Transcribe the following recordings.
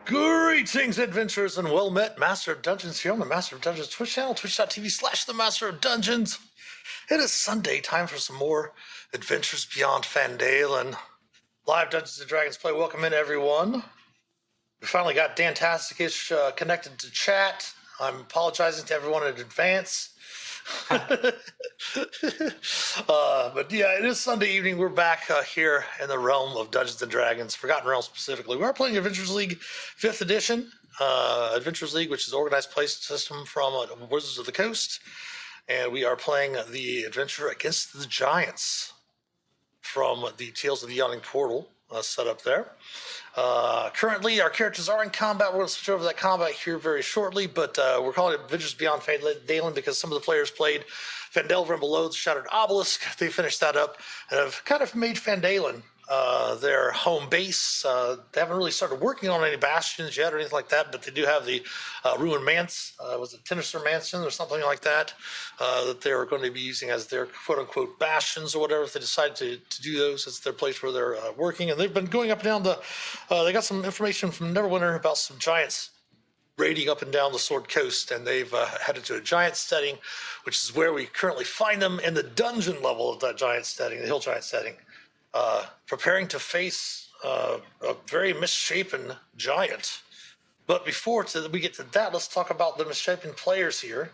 Greetings, adventurers, and well met, Master of Dungeons here on the Master of Dungeons Twitch channel, twitch.tv/themasterofdungeons. It is Sunday, time for some more Adventures Beyond Phandalin. Live Dungeons & Dragons play. Welcome in, everyone. We finally got Dantastic-ish connected to chat. I'm apologizing to everyone in advance. But yeah, it is Sunday evening. We're back here in the realm of Dungeons & Dragons, Forgotten Realms specifically. We are playing Adventures League 5th edition. Adventures League, which is an organized play system from Wizards of the Coast. And we are playing the adventure Against the Giants from the Tales of the Yawning Portal set up there. Currently, our characters are in combat. We're going to switch over to that combat here very shortly, but we're calling it Adventures Beyond Phandalin because some of the players played Phandelver and Below the Shattered Obelisk. They finished that up and have kind of made Phandalin their home base. They haven't really started working on any bastions yet or anything like that, but they do have the ruined manse, was it Tinister Mansion or something like that, that they're going to be using as their quote-unquote bastions or whatever if they decide to do those. It's their place where they're working, and they've been going up and down the they got some information from Neverwinter about some giants raiding up and down the Sword Coast, and they've headed to a giant setting, which is where we currently find them in the dungeon level of that giant setting, the hill giant setting, preparing to face a very misshapen giant. But before we get to that, let's talk about the misshapen players here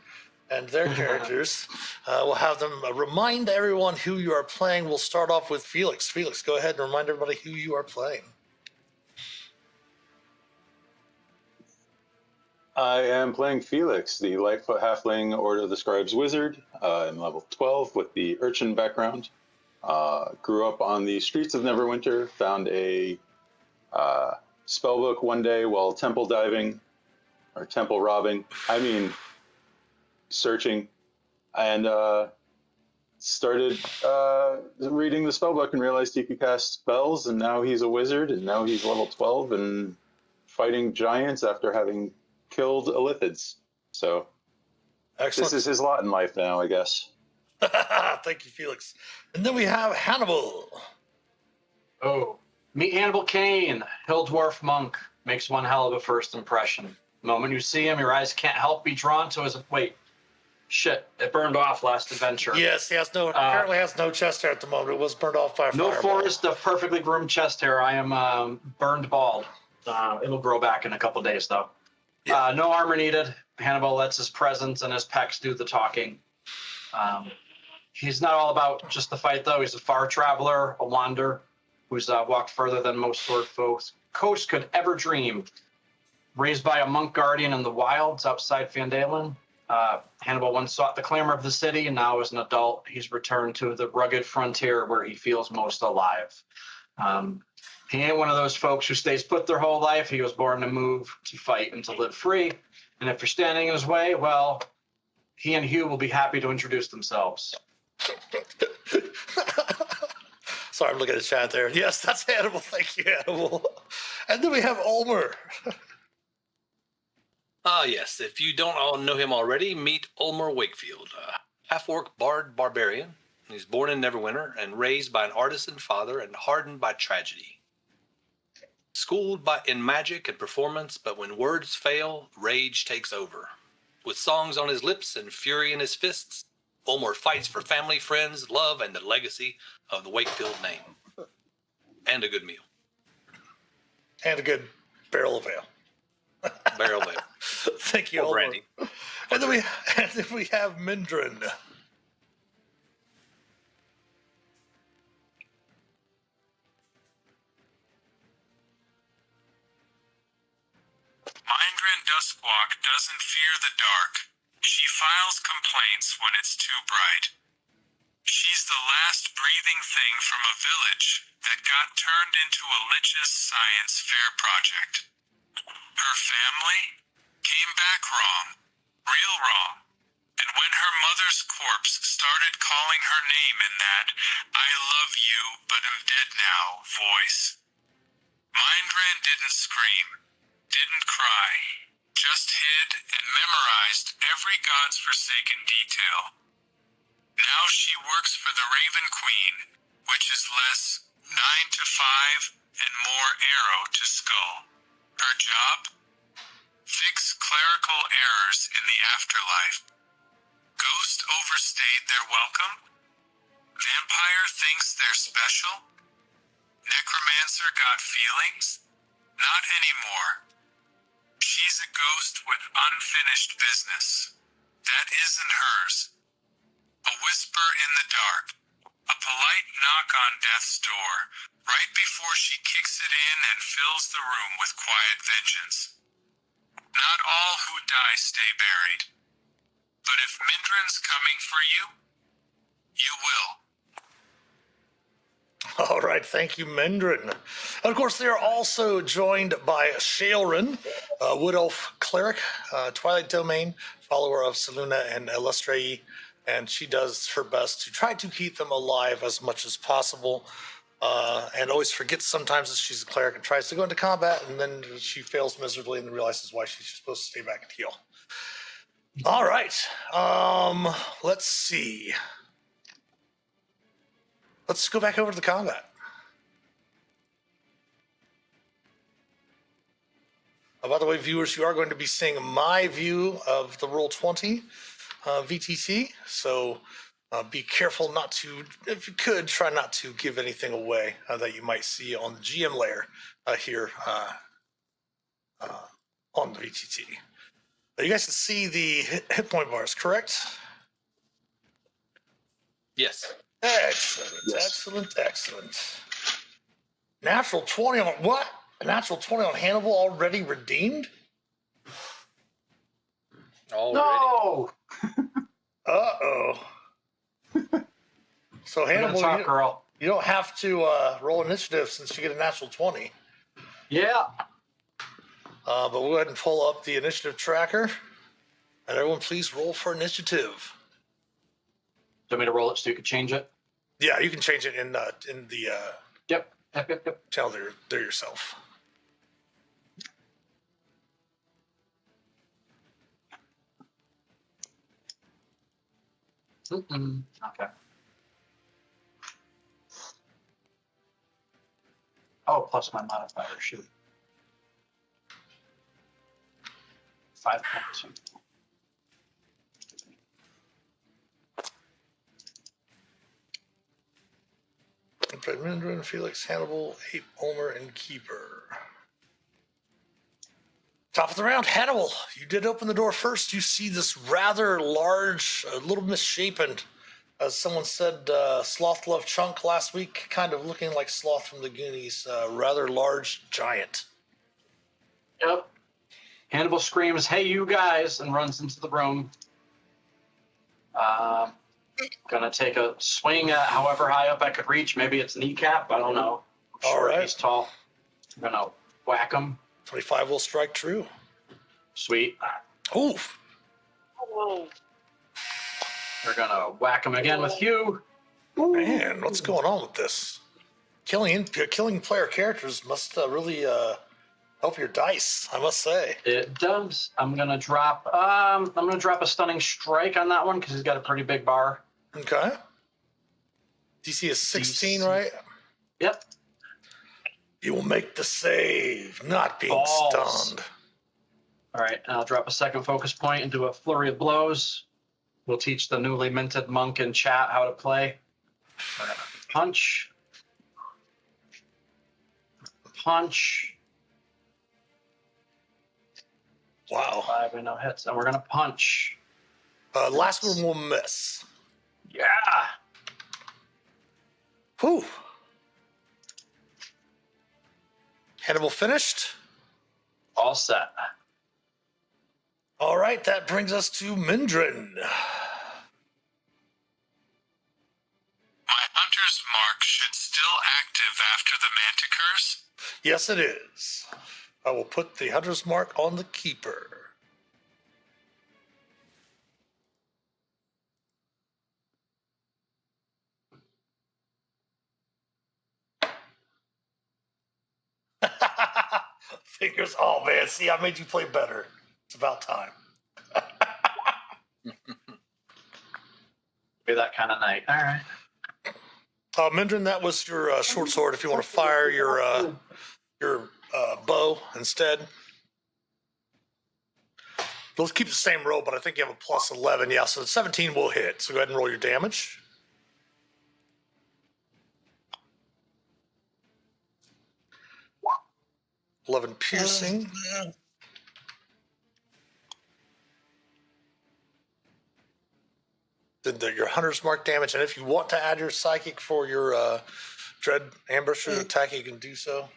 and their characters. We'll have them remind everyone who you are playing. We'll start off with Phelix. Phelix, go ahead and remind everybody who you are playing. I am playing Phelix, the Lightfoot Halfling Order of the Scribes Wizard, in level 12 with the Urchin background. Grew up on the streets of Neverwinter, found a spellbook one day while temple diving, or temple robbing, searching, and started reading the spellbook and realized he could cast spells, and now he's a wizard, and now he's level 12 and fighting giants after having killed Illithids. So excellent. This is his lot in life now, I guess. Thank you, Phelix. And then we have Hannibal. Oh, meet Hannibal Kane, Hill Dwarf monk. Makes one hell of a first impression. The moment you see him, your eyes can't help be drawn to his... Wait, shit, it burned off last adventure. Yes, he has apparently has no chest hair at the moment. It was burned off by a no fireball. forest of perfectly groomed chest hair. I am burned bald. It'll grow back in a couple days, though. Yeah. No armor needed. Hannibal lets his presence and his pecs do the talking. He's not all about just the fight, though. He's a far traveler, a wanderer, who's walked further than most sword folks coast could ever dream. Raised by a monk guardian in the wilds outside Phandalin, Hannibal once sought the clamor of the city, and now as an adult, he's returned to the rugged frontier where he feels most alive. He ain't one of those folks who stays put their whole life. He was born to move, to fight, and to live free. And if you're standing in his way, well, he and Hugh will be happy to introduce themselves. Sorry, I'm looking at the chat there. Yes, that's Hannibal. Thank you, Hannibal. And then we have Ulmor. Yes. If you don't all know him already, meet Ulmor Wakefield, half-orc bard-barian. He's born in Neverwinter and raised by an artisan father and hardened by tragedy. Schooled in magic and performance, but when words fail, rage takes over. With songs on his lips and fury in his fists, Ulmor fights for family, friends, love, and the legacy of the Wakefield name. And a good meal. And a good barrel of ale. Barrel of ale. Thank you, Ulmor. Brandy. And then we have Mindran. Mindran Duskwalk doesn't fear the dark. She files complaints when it's too bright. She's the last breathing thing from a village that got turned into a lich's science fair project. Her family came back wrong, real wrong. And when her mother's corpse started calling her name in that "I love you but am dead now" voice, Mindran didn't scream, didn't cry, just hid and memorized every god's forsaken detail. Now she works for the Raven Queen, which is less 9 to 5 and more arrow to skull. Her job? afterlife. Ghost overstayed their welcome. Vampire thinks they're special. Necromancer got feelings. Not anymore. She's a ghost with unfinished business. That isn't hers. A whisper in the dark. A polite knock on death's door, right before she kicks it in and fills the room with quiet vengeance. Not all who die stay buried. But if Mindran's coming for you, you will. All right, thank you, Mindran. Of course, they are also joined by Shae, Wood Elf Cleric, Twilight Domain, follower of Seluna and Illustrae, and she does her best to try to keep them alive as much as possible, and always forgets sometimes that she's a cleric and tries to go into combat, and then she fails miserably and then realizes why she's supposed to stay back and heal. All right, let's see. Let's go back over to the combat. By the way, viewers, you are going to be seeing my view of the Roll20 VTC, so be careful not to, if you could, try not to give anything away that you might see on the GM layer here on the VTT. You guys can see the hit point bars, correct? Yes. Excellent, Yes. excellent. Natural 20 on what? A natural 20 on Hannibal already redeemed? Already. No! Uh-oh. So I'm gonna Hannibal, talk, girl. you don't have to roll initiative since you get a natural 20. Yeah. But we'll go ahead and pull up the initiative tracker. And everyone please roll for initiative. Do you want me to roll it so you can change it? Yeah, you can change it in the Yep. channel there yourself. Okay. Oh, plus my modifier, shoot. 5 points. Mindran, Phelix, Hannibal, Ape, Ulmor, and Keeper. Top of the round, Hannibal. You did open the door first. You see this rather large, a little misshapen, as someone said, Sloth Love Chunk last week, kind of looking like Sloth from the Goonies, rather large giant. Yep. Hannibal screams, "Hey, you guys," and runs into the room. Gonna take a swing at however high up I could reach. Maybe it's kneecap. I don't know. I'm All sure right. he's tall. I'm gonna whack him. 25 will strike true. Sweet. Oof. We're gonna whack him again with Hugh. Man, what's going on with this? Killing player characters must really help your dice, I must say. It does. I'm gonna drop a stunning strike on that one because he's got a pretty big bar. Okay. DC is 16, DC. right? Yep. You will make the save, not being Balls. stunned. All right, and I'll drop a second focus point and do a flurry of blows. We'll teach the newly minted monk in chat how to play. Punch. Punch. Wow. 5 and no hits. And we're going to punch. Last one will miss. Yeah. Whew. Hannibal finished. All set. All right, that brings us to Mindran. My hunter's mark should still active after the manticores. Yes, it is. I will put the hunter's mark on the keeper. Fingers, oh man, see, I made you play better. It's about time. Be that kind of night. All right. Mindran, that was your short sword. If you want to fire your bow instead. Let's keep the same roll, but I think you have a plus 11. Yeah, so the 17 will hit. So go ahead and roll your damage. $11 piercing. Then your hunter's mark damage, and if you want to add your psychic for your dread ambusher attack, you can do so.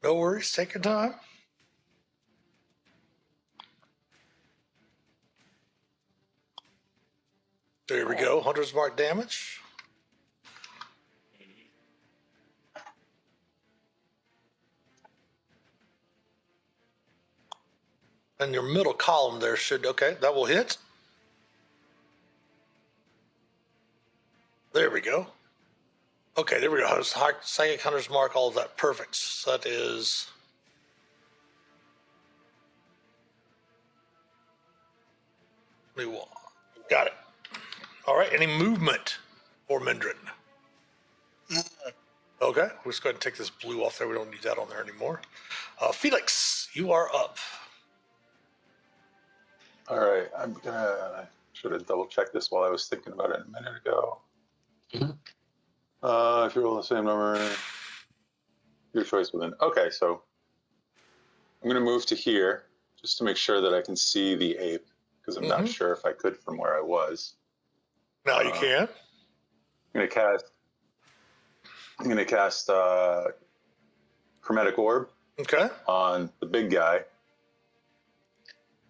No worries, take your time. There we go, hunter's mark damage. And your middle column there should, okay, that will hit. There we go. Okay, there we go. Psychic hunter's mark, all of that. Perfect. So that is... Got it. All right, any movement for Mindran? Okay, we'll just go ahead and take this blue off there. We don't need that on there anymore. Phelix, you are up. All right, I should have double checked this while I was thinking about it a minute ago. If you roll the same number, your choice within. Okay, so I'm going to move to here just to make sure that I can see the ape, because I'm not sure if I could from where I was. Now you can. I'm going to cast Chromatic Orb Okay. on the big guy,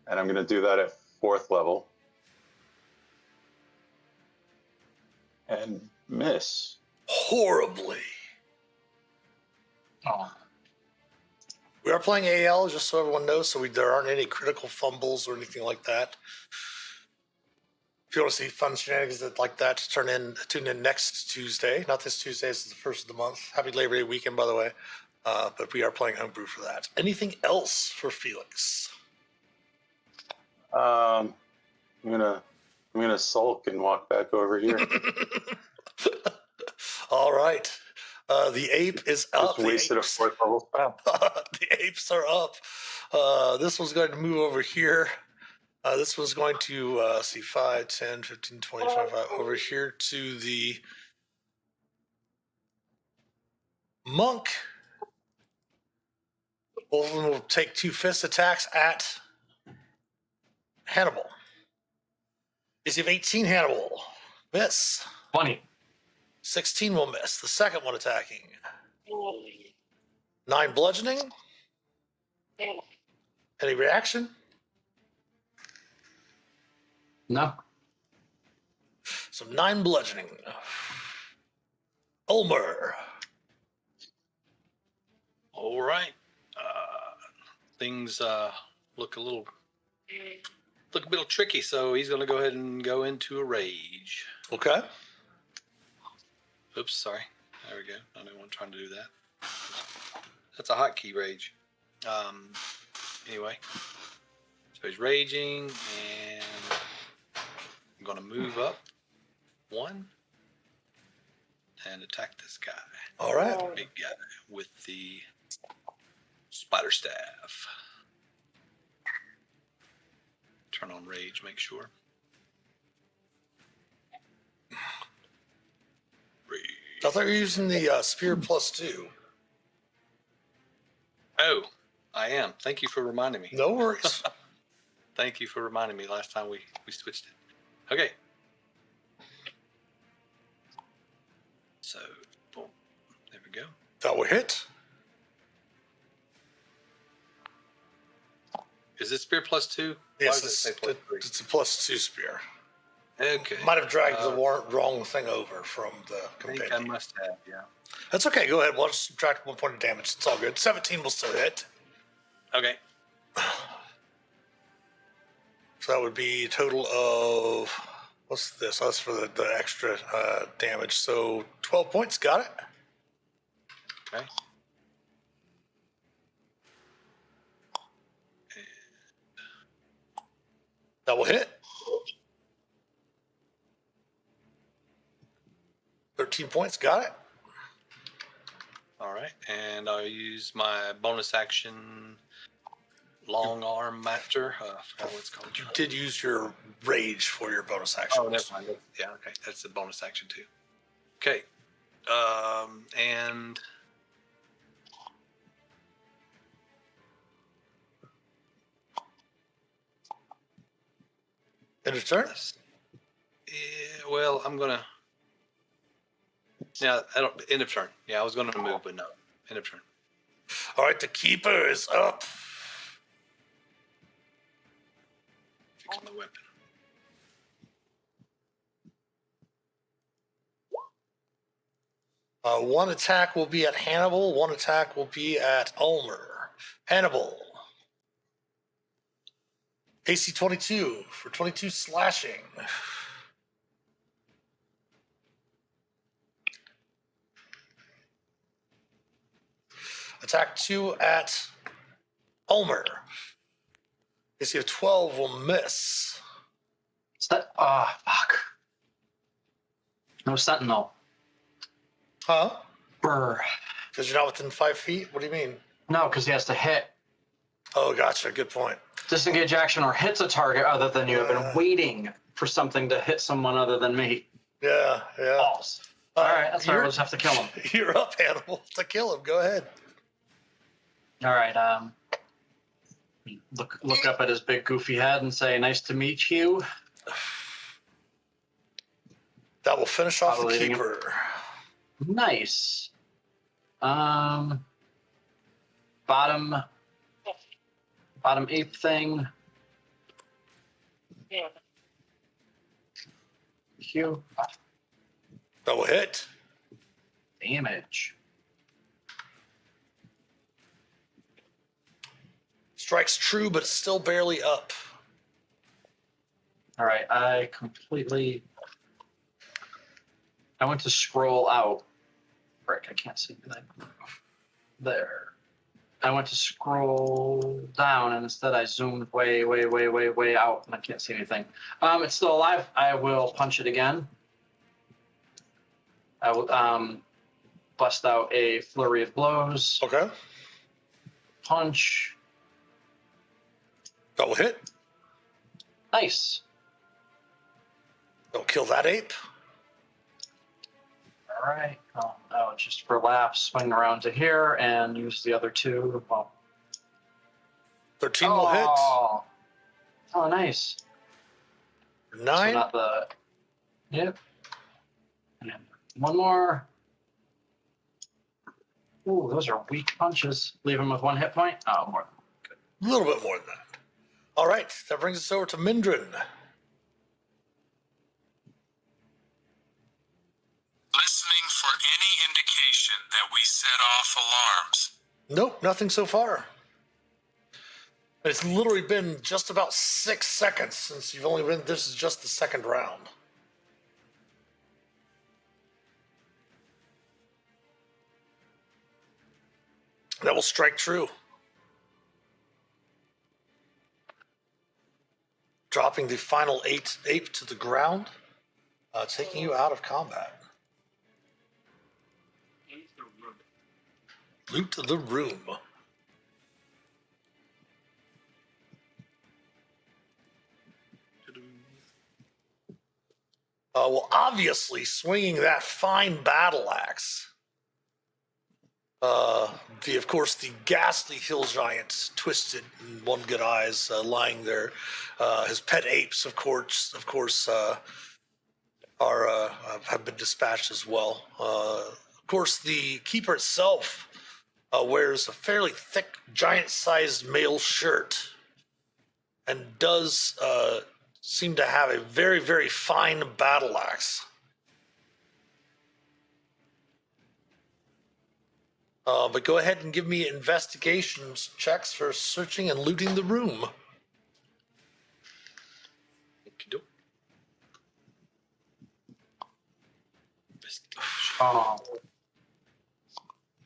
and I'm going to do that at 4th level and miss Horribly. Oh. We are playing AL, just so everyone knows, so there aren't any critical fumbles or anything like that. If you want to see fun shenanigans like that, tune in next Tuesday. Not this Tuesday, this is the first of the month. Happy Labor Day weekend, by the way. But we are playing Homebrew for that. Anything else for Phelix? I'm gonna sulk and walk back over here. All right. The ape is up. Just wasted a 4th level spell. The apes are up. This one's going to move over here. This one's going to see 5, 10, 15, 20, 25 over here to the monk. Both of them will take 2 fist attacks at Hannibal. Is he 18, Hannibal? Miss. 20. 16 will miss. The second one attacking. 9 bludgeoning. Any reaction? No. So 9 bludgeoning. Ulmor. All right. Things look a bit tricky, so he's going to go ahead and go into a rage. Okay. Oops, sorry. There we go. I didn't want trying to do that. That's a hotkey rage. Anyway, so he's raging, and I'm going to move up 1 and attack this guy. All right. Big guy with the spider staff. Turn on rage, make sure. Rage. I thought you were using the spear +2. Oh, I am. Thank you for reminding me. No worries. Thank you for reminding me last time we switched it. Okay. So, boom. There we go. That will hit. Is it spear +2? Yes, Why does it say +3? it's a +2 spear. Okay. Might have dragged the wrong thing over from the I think I companion. must have, yeah. That's okay. Go ahead. We'll just subtract 1 point of damage. It's all good. 17 will still hit. Okay. So that would be a total of, what's this? That's for the extra damage. So 12 points. Got it. Okay. That will hit. 13 points. Got it. All right, and I'll use my bonus action long arm master. I forgot what it's called. You did use your rage for your bonus action. Oh, never mind. Yeah, okay, that's the bonus action too. Okay, and End of turn. yeah, well, I'm gonna. Yeah, I don't. End of turn. Yeah, I was gonna move, but no. End of turn. All right, the keeper is up. Fixing the weapon. One attack will be at Hannibal. One attack will be at Ulmor. Hannibal. AC 22 for 22 slashing. Attack 2 at Ulmor. AC of 12 will miss. Fuck. No sentinel. Huh? Brr. Because you're not within 5 feet? What do you mean? No, because he has to hit. Oh, gotcha. Good point. Disengage action or hits a target other than you. I've been waiting for something to hit someone other than me. Yeah, yeah. Balls. All right, that's all right. We'll just have to kill him. You're up, Hannibal. To kill him. Go ahead. All right. Look up at his big goofy head and say, "Nice to meet you." That will finish off the Probably keeper. Nice. Bottom ape thing. Q. That will hit. Damage. Strikes true, but it's still barely up. All right. I went to scroll out. Frick, I can't see anything. There. I went to scroll down, and instead I zoomed way out, and I can't see anything. It's still alive. I will punch it again. I will bust out a flurry of blows. Okay. Punch. That will hit. Nice. That'll kill that ape. All right. I'll just for laps swing around to here and use the other two. Well, 13 will hit. Oh, nice. 9. So not the. Yep. And one more. Ooh, those are weak punches. Leave him with 1 hit point. Oh, more. A little bit more than that. All right. That brings us over to Mindran. Listening for any indication that we set off alarms. Nope, nothing so far. It's literally been just about 6 seconds since you've only been. This is just the second round. That will strike true. Dropping the final ape to the ground, taking you out of combat. Loot the room. Well, obviously, swinging that fine battle axe. Of course, the ghastly hill giant, twisted in one good eyes, lying there. His pet apes, of course, have been dispatched as well. Of course, the keeper itself wears a fairly thick, giant-sized male shirt, and does seem to have a very, very fine battle axe. But go ahead and give me investigations checks for searching and looting the room. investigation. Oh,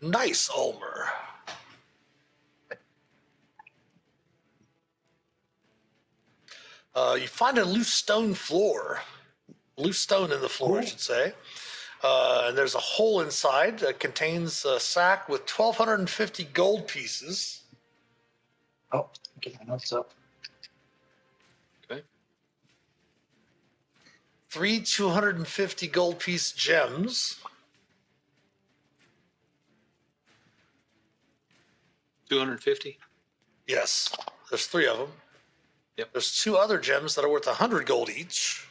Nice, Ulmor. You find a loose stone floor. Loose stone in the floor, I should say. And there's a hole inside that contains a sack with 1,250 gold pieces. oh, get my notes up. Okay. 3 250 gold piece gems. 250. Yes, there's 3 of them. Yep. There's 2 other gems that are worth 100 gold each.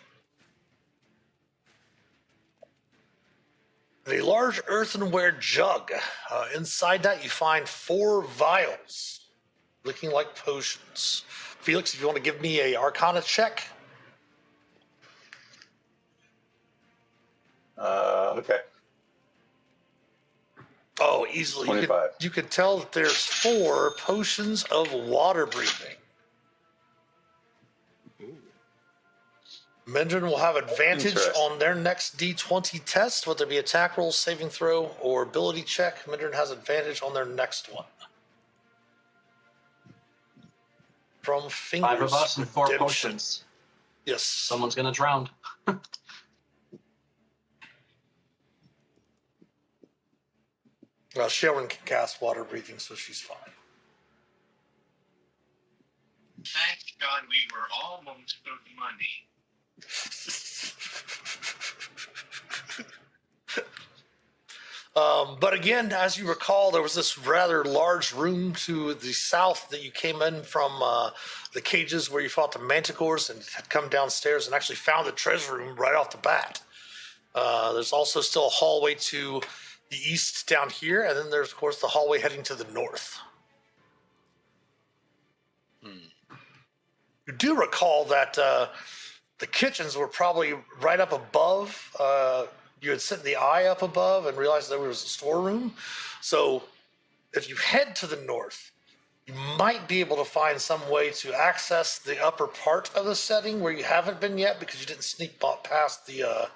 And a large earthenware jug. Inside that, you find 4 vials, looking like potions. Felix, if you want to give me a Arcana check. Okay. Oh, easily. 25. You can tell that there's 4 potions of water breathing. Mindran will have advantage Interesting. on their next D20 test, whether it be attack roll, saving throw, or ability check. Mindran has advantage on their next one. From Fingers 5 of us and 4 Redemption. potions. Yes. Someone's gonna drown. Sharon can cast water breathing, so she's fine. Thank God we were almost owed money. But again, as you recall, there was this rather large room to the south that you came in from the cages where you fought the manticores and had come downstairs and actually found the treasure room right off the bat. There's also still a hallway to the east down here, and then there's, of course, the hallway heading to the north. You do recall that the kitchens were probably right up above. You had sent the eye up above and realized there was a storeroom. So if you head to the north, you might be able to find some way to access the upper part of the setting where you haven't been yet because you didn't sneak past the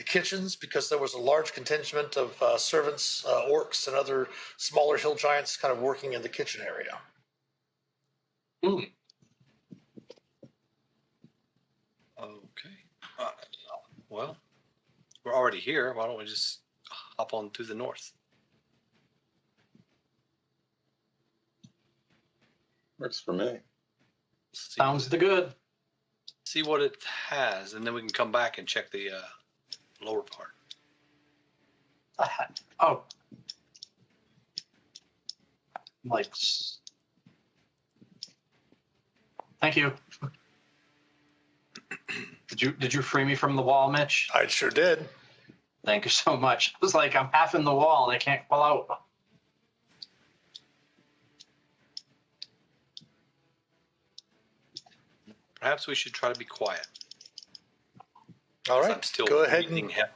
kitchens, because there was a large contingent of servants, orcs, and other smaller hill giants kind of working in the kitchen area. Okay. Well, we're already here. Why don't we just hop on to the north? Works for me. Sounds good. See what it has, and then we can come back and check the lower part. Oh. Thank you. Did you free me from the wall, Mitch? I sure did. Thank you so much. It was like I'm half in the wall and I can't pull out. Perhaps we should try to be quiet. All I'm right, still go ahead breathing and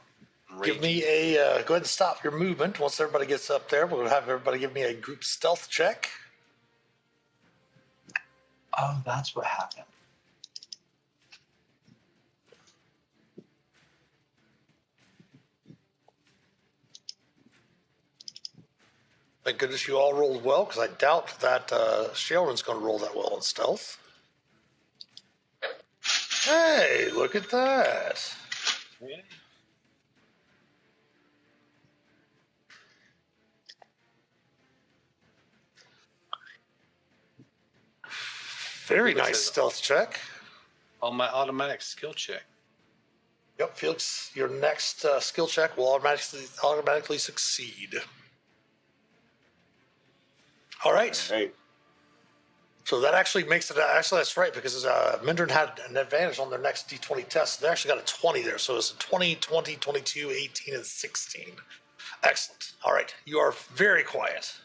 give raging. me a, go ahead and stop your movement. Once everybody gets up there, we'll have everybody give me a group stealth check. Oh, that's what happened. Thank goodness you all rolled well, because I doubt that Sheldon's going to roll that well in stealth. Hey, look at that. Yeah. Very Felix nice has- stealth check. On my automatic skill check. Yep, Felix, your next skill check will automatically succeed. All right. Hey, So that actually makes it, actually that's right, because Mindran had an advantage on their next D20 test. They actually got a 20 there. So it's a 20, 20, 22, 18, and 16. Excellent. All right. You are very quiet.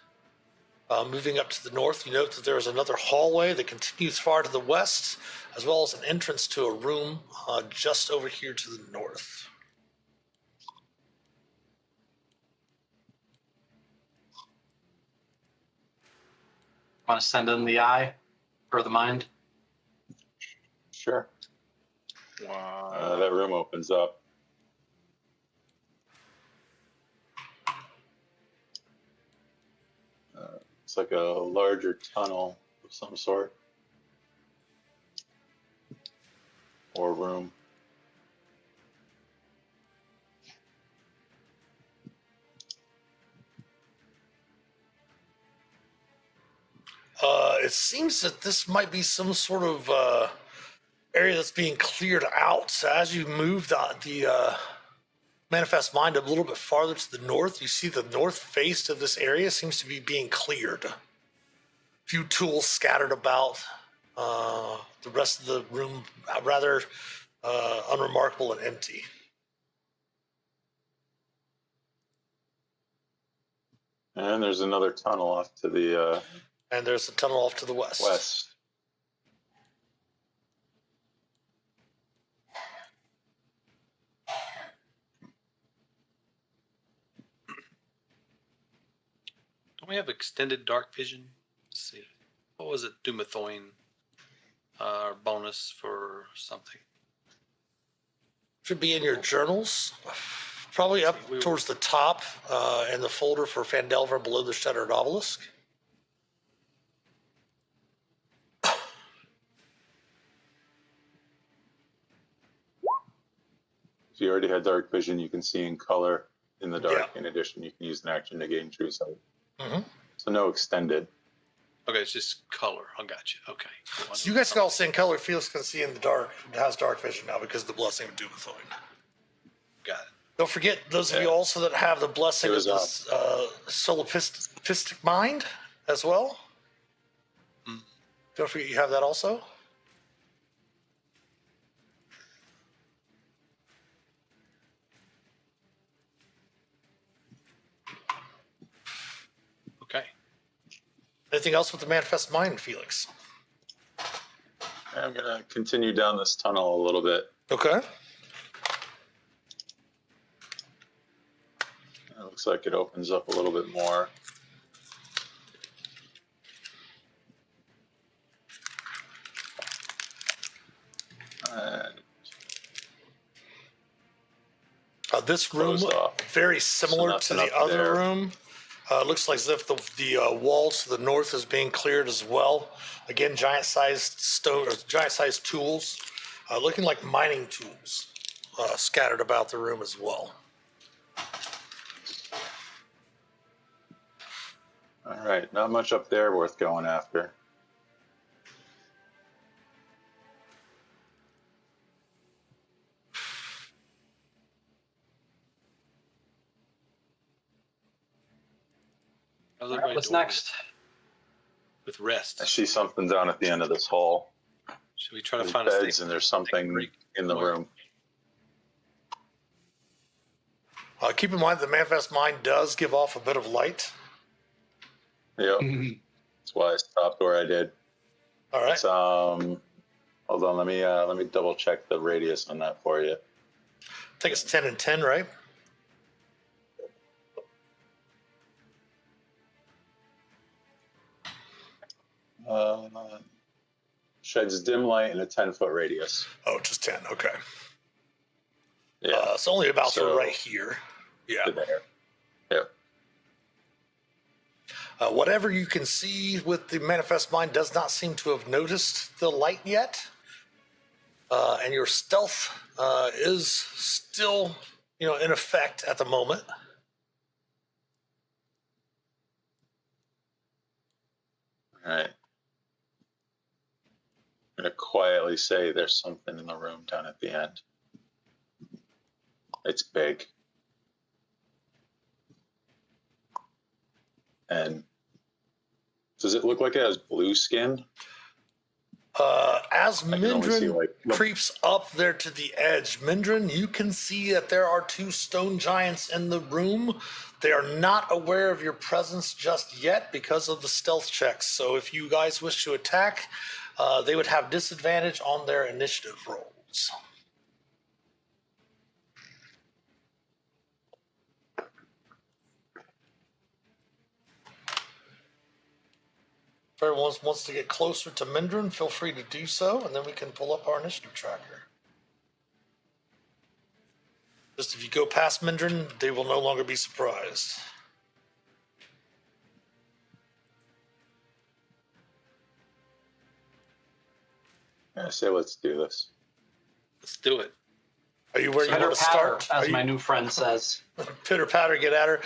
Moving up to the north, you note that there is another hallway that continues far to the west, as well as an entrance to a room just over here to the north. Want to send in the eye or the mind? sure. Wow. That room opens up. It's like a larger tunnel of some sort. Or room. It seems that this might be some sort of area that's being cleared out. So as you move the manifest mind a little bit farther to the north, you see the north face of this area seems to be being cleared. A few tools scattered about. The rest of the room rather unremarkable and empty. And there's another tunnel off to the And there's a tunnel off to the west. Don't we have extended dark vision? Let's see. What was it? Dumathoin bonus for something. Should be in your journals. Probably up towards the top in the folder for Phandalin below the Shattered Obelisk. If you already had dark vision, you can see in color in the dark. Yeah. In addition, you can use an action to gain true sight. Mm-hmm. So no extended. Okay, it's just color. I got you. Okay. So you guys can all see in color. Felix can see in the dark. It has dark vision now because of the blessing of Dumathoin. Got it. Don't forget those of you also that have the blessing of this solipsistic mind as well. Mm. Don't forget you have that also. Okay. Anything else with the manifest mind, Felix? I'm going to continue down this tunnel a little bit. Okay. It looks like it opens up a little bit more. And This room, closed off. very similar to So the nothing up other there. room. Looks like as if the walls to the north is being cleared as well. Again, giant-sized stone, or giant-sized tools, looking like mining tools, scattered about the room as well. All right, not much up there worth going after. How's All right, everybody what's doing next? with rest? I see something down at the end of this hall. Should we try to There's find a beds safe? and there's something in the room. Keep in mind the manifest mind does give off a bit of light. Yep, that's why I stopped where I did. All right. It's, hold on, let me double check the radius on that for you. I think it's 10 and 10, right? Sheds dim light in a 10-foot radius. Oh, just 10. Okay. Yeah, It's only about So- right here. Yeah. to there. Yep. Whatever you can see with the manifest mind does not seem to have noticed the light yet. And your stealth is still, in effect at the moment. All right. I'm going to quietly say there's something in the room down at the end. It's big. And does it look like it has blue skin? As I can only see, Mindran like, creeps up there to the edge, Mindran, you can see that there are two stone giants in the room. They are not aware of your presence just yet because of the stealth checks. So if you guys wish to attack, they would have disadvantage on their initiative rolls. If everyone wants to get closer to Mindran, feel free to do so, and then we can pull up our initiative tracker. Just if you go past Mindran, they will no longer be surprised. I say let's do this. Let's do it. Are you where you Pitter want to patter, start? as Are my you, new friend says. pitter patter, get at her.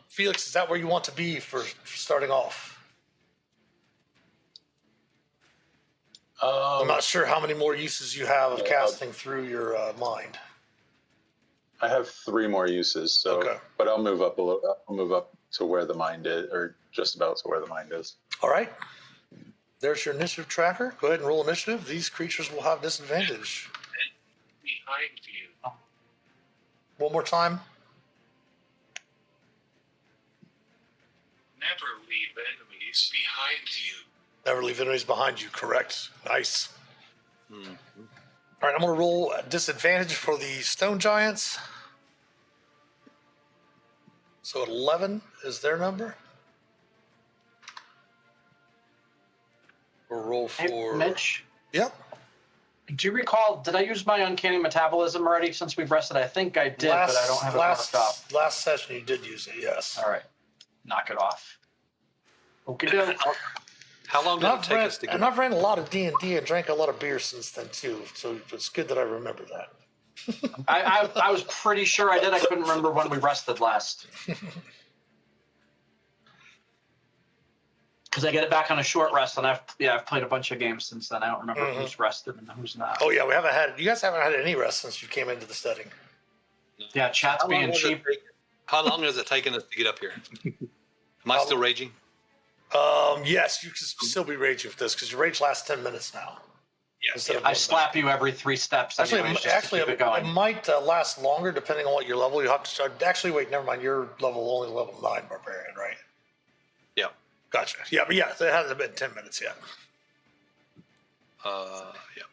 Felix, is that where you want to be for starting off? I'm not sure how many more uses you have of casting through your mind. I have 3 more uses, so Okay. but I'll move up a little. I'll move up to where the mind is, or just about to where the mind is. All right. There's your initiative tracker. Go ahead and roll initiative. These creatures will have disadvantage. Behind you. One more time. Never leave enemies behind you. Never leave enemies behind you. Correct. Nice. Mm-hmm. All right, I'm going to roll a disadvantage for the stone giants. So 11 is their number. We'll roll Hey, for... Mitch, Yep. do you recall, did I use my uncanny metabolism already since we've rested? I think I did, but I don't have it marked off. Last session you did use it, yes. All right. Knock it off. Okay, doke. How long did it take us to get? And I've ran a lot of D&D and drank a lot of beer since then too, so it's good that I remember that. I was pretty sure I did. I couldn't remember when we rested last. Because I get it back on a short rest, and I've played a bunch of games since then. I don't remember who's rested and who's not. Oh yeah, you guys haven't had any rest since you came into the setting. Yeah, chat's How long being has it cheap. How long has it taken us to get up here? Am I still raging? Yes, you can still be raging with this because your rage lasts 10 minutes now. Yeah. I slap you every 3 steps. Actually, anyways, just to keep it going. it might last longer depending on what your level. You have to start. Actually, wait, never mind. You're only level 9 barbarian, right? Yeah. Gotcha. Yeah, but yeah, it hasn't been 10 minutes yet. Yeah.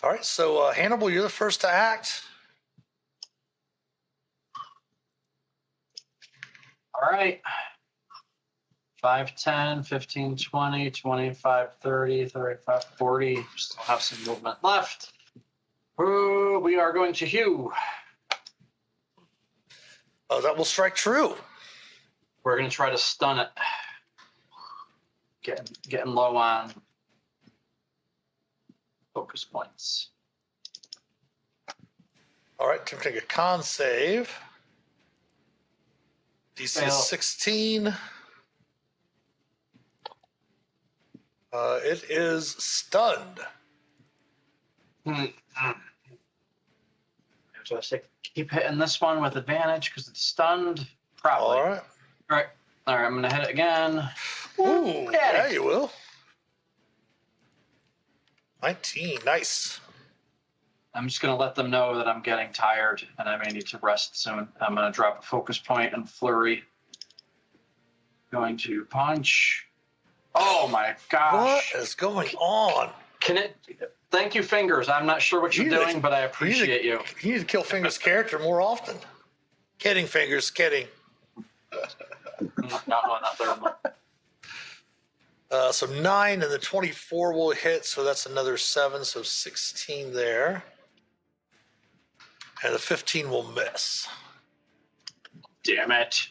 All right, so Hannibal, you're the first to act. All right. 5, 10, 15, 20, 25, 30, 35, 40. Still have some movement left. Ooh, we are going to hew. That will strike true. We're going to try to stun it. Getting low on focus points. All right, attempting a con save. DC Fail. is 16. It is stunned. So I say keep hitting this one with advantage because it's stunned. Probably. All right. All right. I'm going to hit it again. Ooh, Daddy. yeah, you will. 19, nice. I'm just going to let them know that I'm getting tired and I may need to rest soon. I'm going to drop a focus point and flurry. Going to punch. Oh my gosh. What is going on? Thank you, Fingers. I'm not sure what you're doing, but I appreciate you. You need to kill Fingers' character more often. Kidding, Fingers, kidding. Not there. So 9 and the 24 will hit, so that's another 7, so 16 there. And the 15 will miss. Damn it.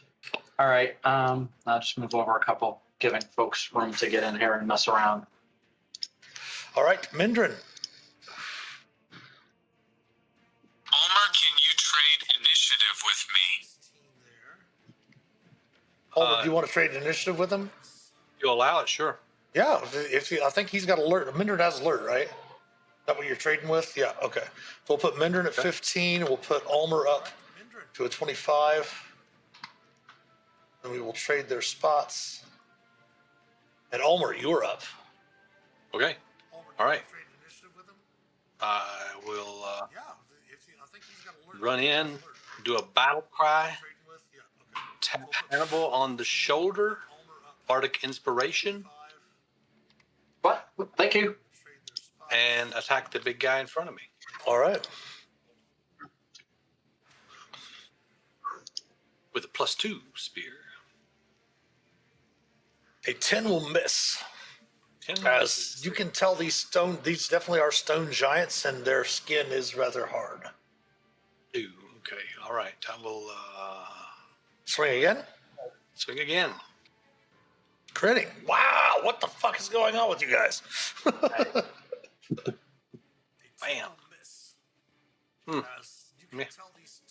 All right. I'll just move over a couple, giving folks room to get in here and mess around. All right, Mindran. Ulmor, can you trade initiative with me? Ulmor, do you want to trade initiative with him? You allow it, sure. Yeah, I think he's got alert. Mindran has alert, right? Is that what you're trading with? Yeah, okay. So we'll put Mindran at 15. We'll put Ulmor up to a 25. And we will trade their spots. And Ulmor, you're up. Okay. All right. I will run in, do a battle cry, tap Hannibal on the shoulder, bardic inspiration, What? Thank you. and attack the big guy in front of me. All right. With a +2 spear. A 10 will miss. 10 As misses. you can tell, these definitely are stone giants, and their skin is rather hard. Ooh, okay. All right. I will Swing again. swing again. Critting. Wow, what the fuck is going on with you guys? Bam. Meh.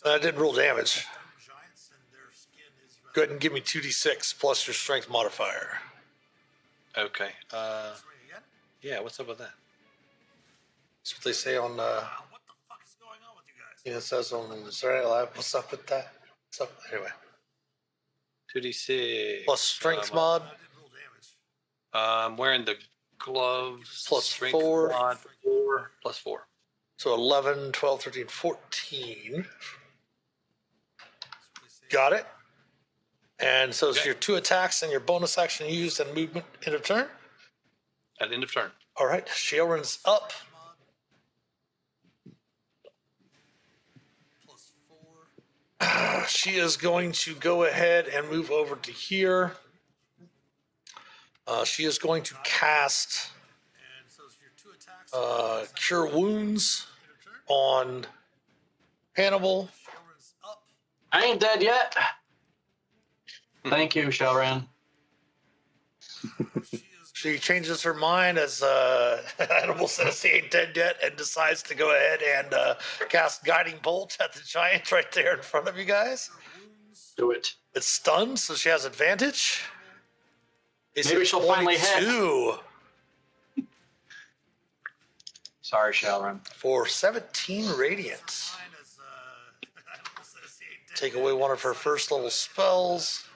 I didn't roll damage. Go ahead and give me 2d6 plus your strength modifier. Okay. Yeah, what's up with that? That's what they say on. It says on the Saturday Night Live. What's up with that? What's up? Anyway. 2d6. Plus strength mod. I'm wearing the gloves. Plus strength 4. mod 4 plus 4. So 11, 12, 13, 14. Got it. And so it's your 2 attacks and your bonus action used and movement end of turn. At end of turn. All right. Sharon's up. She is going to go ahead and move over to here. She is going to cast Cure Wounds on Hannibal. I ain't dead yet. Thank you, Shalran. She changes her mind as Hannibal says he ain't dead yet and decides to go ahead and cast Guiding Bolt at the giant right there in front of you guys. Do it. It's stunned, so she has advantage. Maybe she'll finally hit. 22 Sorry, Shalran. for 17 radiant. Take away one of her first level spells.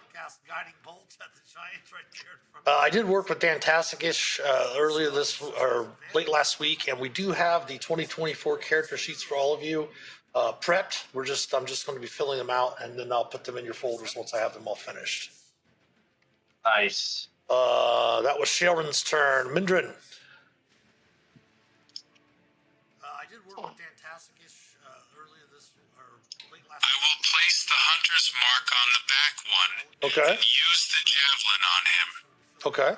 I did work with Dantastic-ish earlier or late last week, and we do have the 2024 character sheets for all of you prepped. I'm just going to be filling them out, and then I'll put them in your folders once I have them all finished. Nice. That was Sharon's turn. Mindran. I did work with Dantastic-ish earlier late last week. I will place the hunter's mark on the back one. Okay. And use the javelin on him. Okay.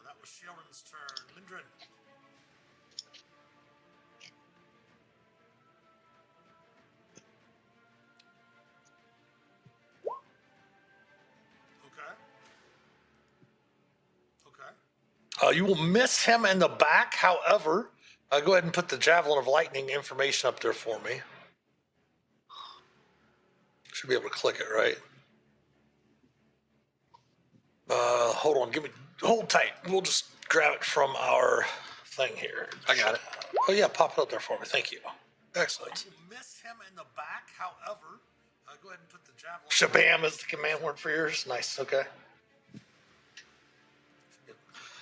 That was Sharon's turn. Mindran. Okay. You will miss him in the back. However, go ahead and put the Javelin of Lightning information up there for me. Should be able to click it, right? Hold on. Hold tight. We'll just grab it from our thing here. I got it. Oh, yeah. Pop it up there for me. Thank you. Excellent. You will miss him in the back. However, go ahead and put the Javelin. Shabam is the command word for yours. Nice. Okay.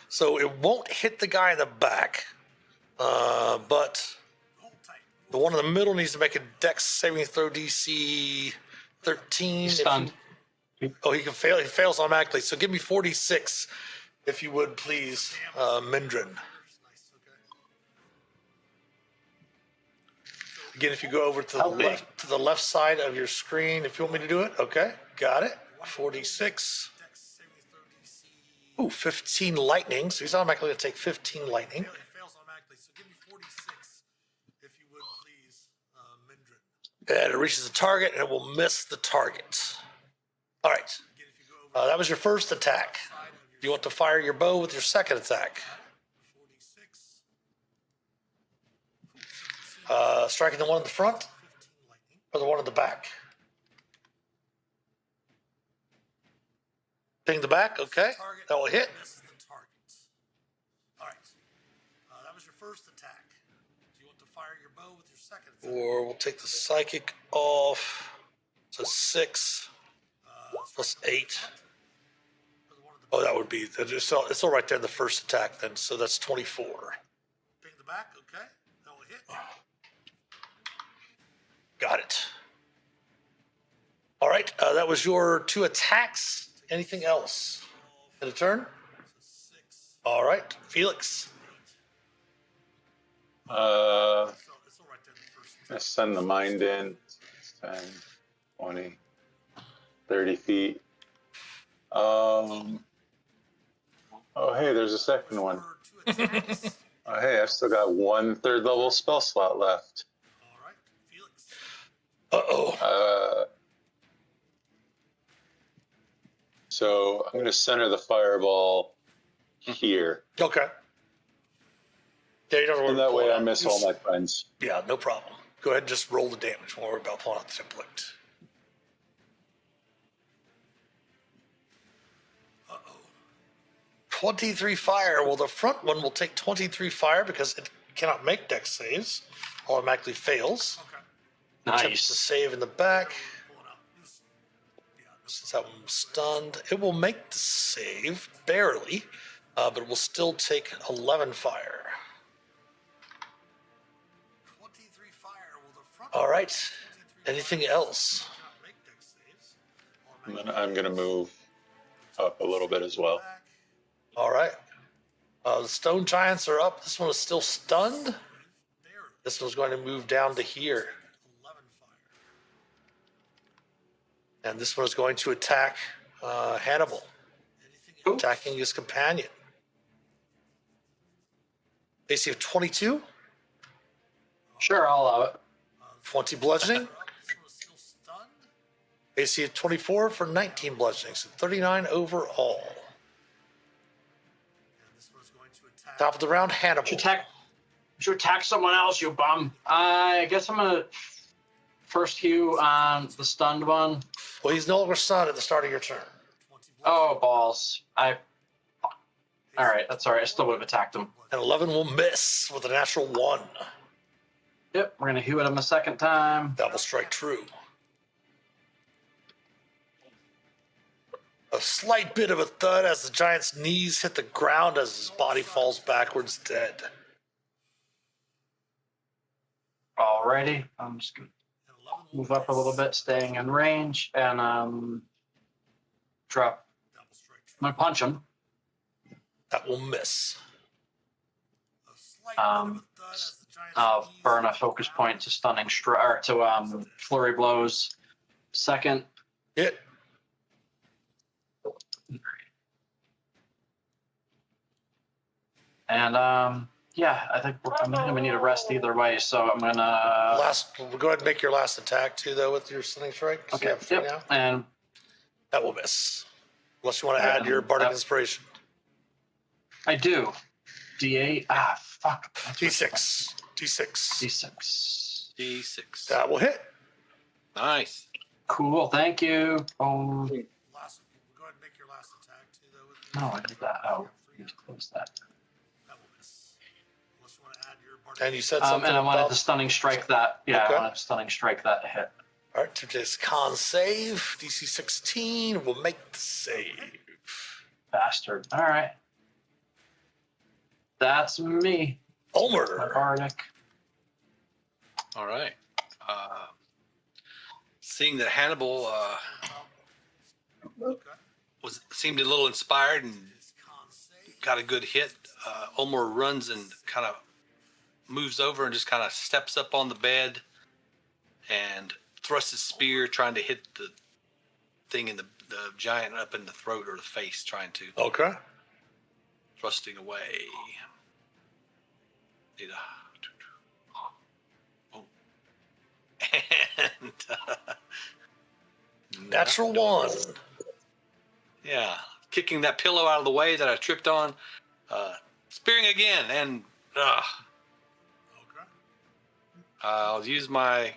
So it won't hit the guy in the back, but the one in the middle needs to make a Dex saving throw DC 13. He's stunned. He can fail. He fails automatically. So give me 46, if you would, please, Mindran. Again, if you go over to the left side of your screen, if you want me to do it, okay, got it. 46. Ooh, 15 lightning. So he's automatically going to take 15 lightning. And it reaches the target, and it will miss the target. All right. That was your first attack. Do you want to fire your bow with your second attack? Striking the one in the front or the one in the back? Ping the back, okay. That will hit. All right. That was your first attack. Do you want to fire your bow with your second attack? Or we'll take the psychic off. So 6 plus 8. Oh, that would be, it's all right there in the first attack then. So that's 24. Ping the back, okay. That will hit. Got it. All right, that was your 2 attacks. Anything else? In a turn? All right, Phelix. I send the mind in. 10, 20, 30 feet. Oh, hey, there's a second one. Oh, hey, I've still got 1 third level spell slot left. All right, Phelix. Uh-oh. So I'm going to center the fireball here. Okay. Yeah, you don't worry And about that way pulling I out. miss all my friends. Yeah, no problem. Go ahead and just roll the damage. Don't worry about pulling out the template. Uh-oh. 23 fire. Well, the front one will take 23 fire because it cannot make dex saves. Automatically fails. Attempts to Nice. save in the back. Since that one was stunned, it will make the save, barely, but it will still take 11 fire. All right. Anything else? And then I'm going to move up a little bit as well. All right. The stone giants are up. This one is still stunned. This one's going to move down to here. And this one is going to attack Hannibal, attacking his companion. AC of 22, Sure, I'll allow it. 20 bludgeoning. AC of 24 for 19 bludgeoning, so 39 overall. Top of the round, Hannibal. Should attack someone else, you bum. I guess I'm gonna first hew on the stunned one. Well, he's no longer stunned at the start of your turn. Oh, balls. All right, that's all right. I still would have attacked him. And 11 will miss with a natural 1. Yep, we're gonna hew at him a second time. That will strike true. A slight bit of a thud as the giant's knees hit the ground as his body falls backwards dead. Alrighty, I'm just gonna move up a little bit, staying in range, and drop. I'm gonna punch him. That will miss. I'll burn a focus point to stunning strike or to flurry blows. Second, Hit. and yeah, I think I'm gonna need a rest either way, so I'm gonna. We'll go ahead and make your last attack too, though, with your stunning strike. So you Okay. have 3 Yep. now. And That will miss. Unless you want to Alright, add your bardic inspiration. I do. D8. Ah, fuck. That's D6. D6. D6. D6. That will hit. Nice. Cool. Thank you. Go ahead and make your last attack too, though, with No, I did that. Oh, I need to close that. That will miss. Unless you want to add your bardic. And you said And something I wanted about. to stunning strike that. Yeah, Okay. I wanted to stunning strike that hit. All right, today's con save. DC 16 will make the save. Bastard. All right. That's me. My Ulmor. bardic. All right. Seeing that Hannibal seemed a little inspired and got a good hit, Ulmor runs and kind of moves over and just kind of steps up on the bed and thrusts his spear, trying to hit the thing in the giant up in the throat or the face, trying to Okay. thrusting away. And Natural 1. yeah, kicking that pillow out of the way that I tripped on, spearing again, and I'll use my.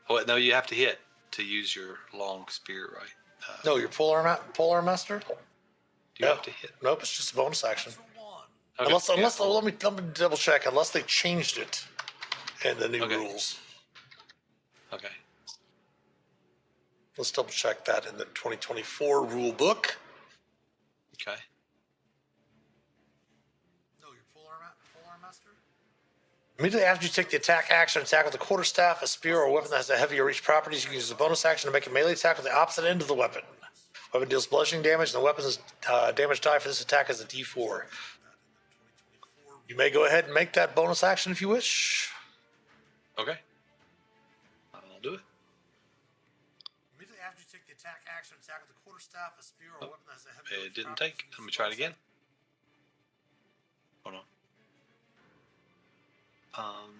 Oh no, you have to hit to use your long spear, right? No, your polar master? Do you No. have to hit? Nope, it's just a bonus action. Okay, Unless yeah. let me double check. Unless they changed it in the new Okay. rules. Okay. Let's double check that in the 2024 rule book. Okay. No, your polar master. Immediately after you take the attack action, attack with a quarterstaff, a spear, or a weapon that has a heavy or reach properties, you can use a bonus action to make a melee attack with the opposite end of the weapon. Weapon deals bludgeoning damage, and the weapon's damage die for this attack is a D4. You may go ahead and make that bonus action if you wish. Okay. I'll do it. Immediately after you take the attack action, attack with a quarterstaff, a spear, or a weapon that has a heavy. It didn't take. Let me try it again. Hold on.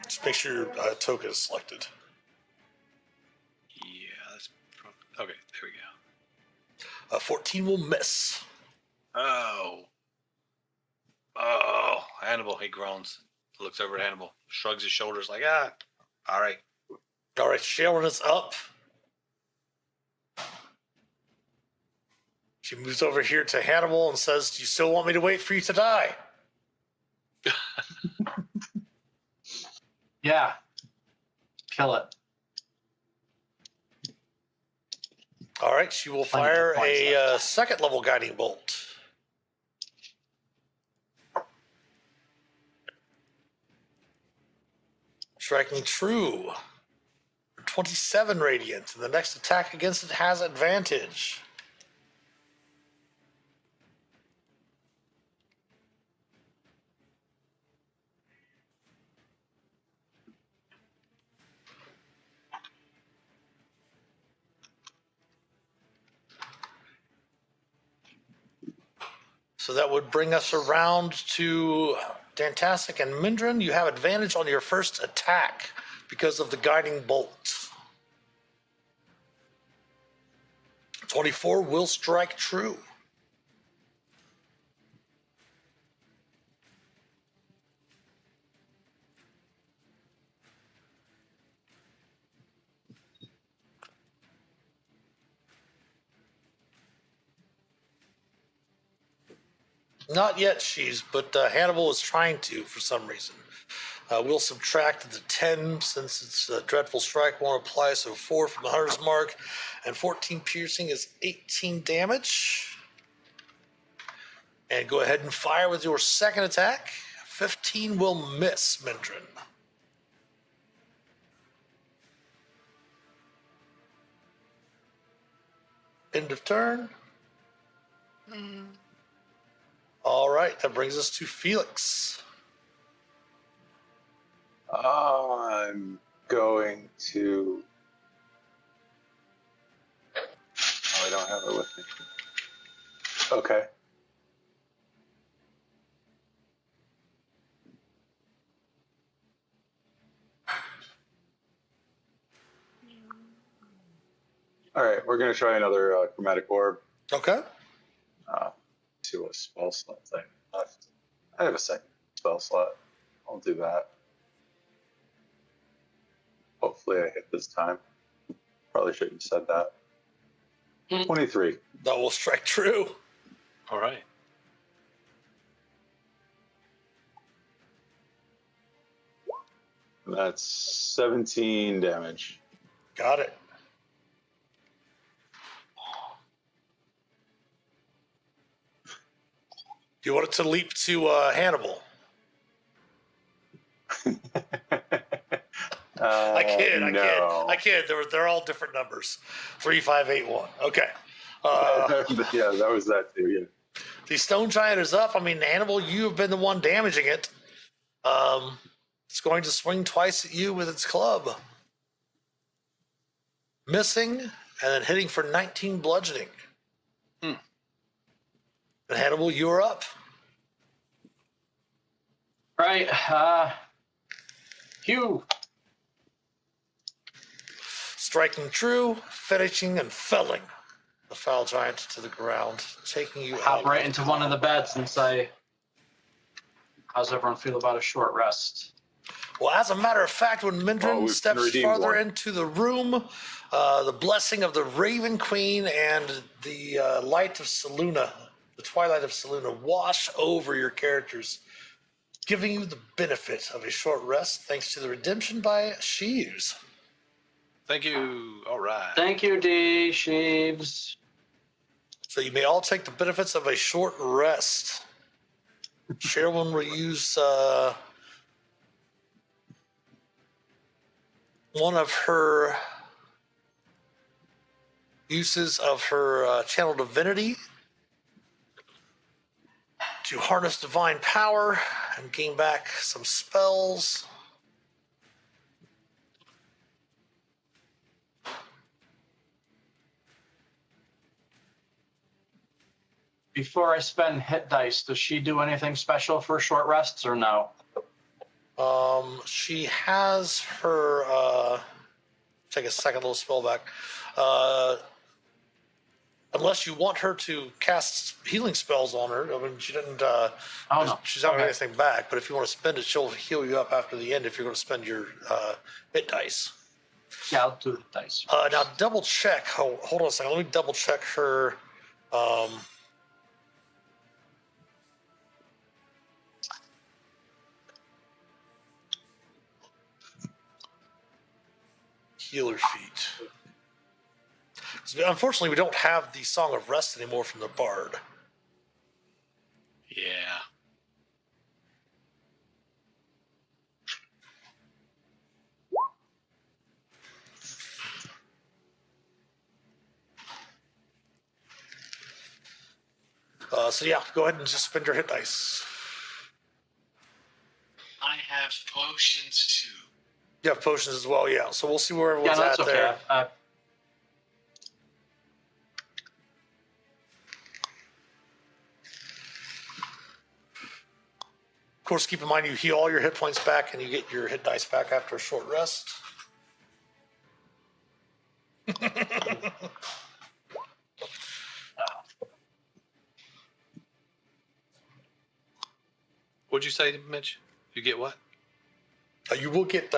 Just make sure your token is selected. Yeah, that's okay. There we go. 14 will miss. Oh, Hannibal. He groans. Looks over at Hannibal. Shrugs his shoulders like, all right. All right, Sharon is up. She moves over here to Hannibal and says, "Do you still want me to wait for you to die?" Yeah. Kill it. All right, she will Plenty of fire points a left. second level guiding bolt. Striking true. 27 radiant. And the next attack against it has advantage. So that would bring us around to Dantastic and Mindran. You have advantage on your first attack because of the guiding bolt. 24 will strike true. Not yet, but Hannibal is trying to for some reason. We'll subtract the 10 since it's a dreadful strike won't apply, so 4 from the hunter's mark, and 14 piercing is 18 damage. And go ahead and fire with your second attack. 15 will miss, Mindran. End of turn. All right, that brings us to Phelix. I'm going to. Oh, I don't have it with me. Okay. All right, we're going to try another chromatic orb. Okay. To a spell slot thing left. I have a second spell slot. I'll do that. Hopefully I hit this time. Probably shouldn't have said that. 23. That will strike true. All right. That's 17 damage. Got it. Do you want it to leap to Hannibal? I kid. No. They're all different numbers. 3, 5, 8, 1. Okay. Yeah, that was that too. Yeah. The stone giant is up. I mean, Hannibal, you have been the one damaging it. It's going to swing twice at you with its club. Missing, and then hitting for 19 bludgeoning. And Hannibal, you're up. Right. Hugh. Striking true, finishing and felling the foul giant to the ground, taking you Hop out. right into one of the beds and say, how's everyone feel about a short rest? Well, as a matter of fact, when Mindran we've steps redeemed farther one. into the room, the blessing of the Raven Queen and the light of Selûne, the twilight of Selûne, wash over your characters, giving you the benefit of a short rest thanks to the redemption by Sheaves. Thank you. All right. Thank you, D. Sheaves. So you may all take the benefits of a short rest. Sherwin will use one of her uses of her channel divinity to harness divine power and gain back some spells. Before I spend hit dice, does she do anything special for short rests or no? She has her take a second little spell back. Unless you want her to cast healing spells on her. I mean, she didn't. Oh, no. She's not going Okay. to get anything back. But if you want to spend it, she'll heal you up after the end if you're going to spend your hit dice. Yeah, I'll do the dice. Now, double check. Hold on a second. Let me double check her. Healer feat. Unfortunately, we don't have the Song of Rest anymore from the Bard. Yeah. So yeah, go ahead and just spend your hit dice. I have potions too. You have potions as well, yeah. So we'll see where Yeah, everyone's that's at okay. there. Of course, keep in mind you heal all your hit points back and you get your hit dice back after a short rest. What'd you say, Mitch? You get what? You will get,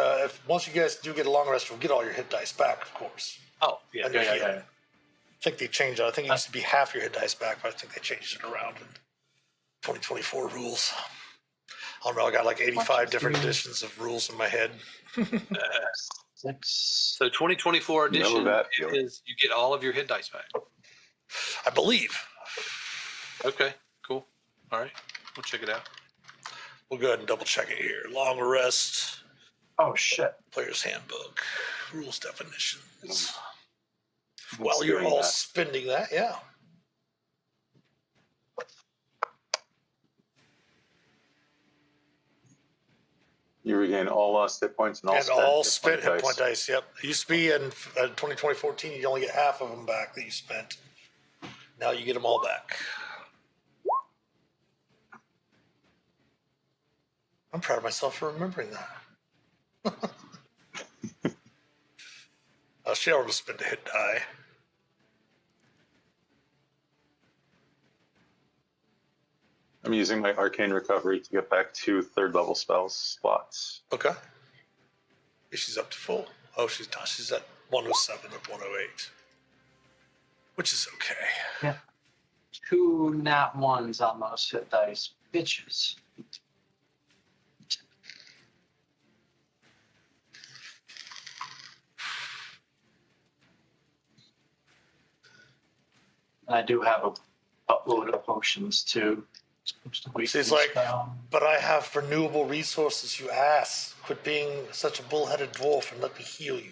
once you guys do get a long rest, you'll get all your hit dice back, of course. Oh, yeah. And your healing. I think they changed it. I think it used to be half your hit dice back, but I think they changed it around in 2024 rules. I don't know. I got like 85 different editions of rules in my head. 6. So 2024 edition that feeling. is you get all of your hit dice back. I believe. Okay, cool. All right, we'll check it out. We'll go ahead and double check it here. Long rest, Oh, shit. player's handbook, rules definitions. We'll While you're steering all that. spending that, yeah. You regain all lost hit points and all And spent all hit spent point hit point dice, yep. It used to be in 2014, you only get half of them back that you spent. Now you get them all back. I'm proud of myself for remembering that. She ought to spend a hit die. I'm using my arcane recovery to get back 2 third level spells slots. Okay. Yeah, she's up to full. Oh, she's not. She's at 107 of 108, which is okay. Yeah. 2 nat 1s on those hit dice. Bitches. And I do have a buttload of potions too. She's like, but I have renewable resources, you ass. Quit being such a bullheaded dwarf and let me heal you.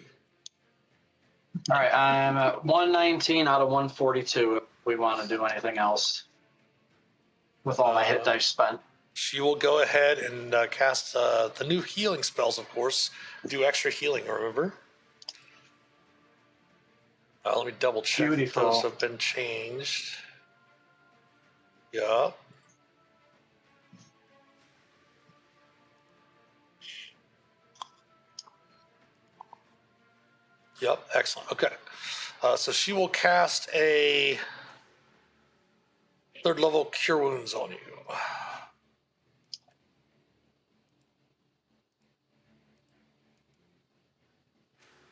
All right, I'm at 119 out of 142 if we want to do anything else with all my hit dice spent. She will go ahead and cast the new healing spells, of course. Do extra healing, remember? Let me double check. Beautiful. Those have been changed. Yeah. Yep, excellent. Okay. So she will cast a 3rd level Cure Wounds on you.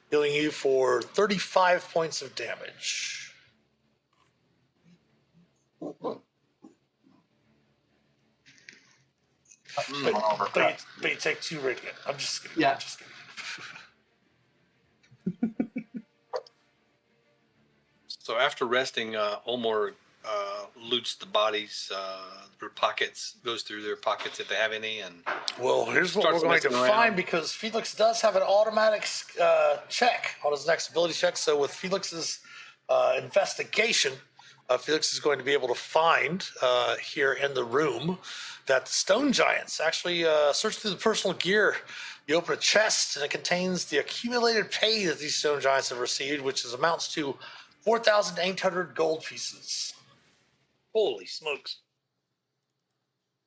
Healing you for 35 points of damage. But you take 2 radiant. I'm just kidding. Yeah. I'm just kidding. So after resting, Ulmor loots the bodies, their pockets, goes through their pockets if they have any, and Well, here's what we're starts going to messing around. find, because Phelix does have an automatic check on his next ability check. So with Felix's investigation, Phelix is going to be able to find here in the room that the stone giants actually search through the personal gear. You open a chest and it contains the accumulated pay that these stone giants have received, which amounts to 4,800 gold pieces. Holy smokes!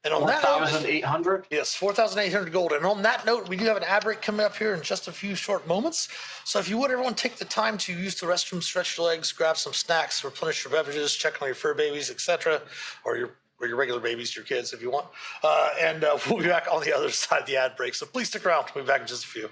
And on that note, 4,800. yes, 4,800 gold. And on that note, we do have an ad break coming up here in just a few short moments. So if you would, everyone take the time to use the restroom, stretch your legs, grab some snacks, replenish your beverages, check on your fur babies, etc., or your regular babies, your kids, if you want. And we'll be back on the other side of the ad break. So please stick around. We'll be back in just a few.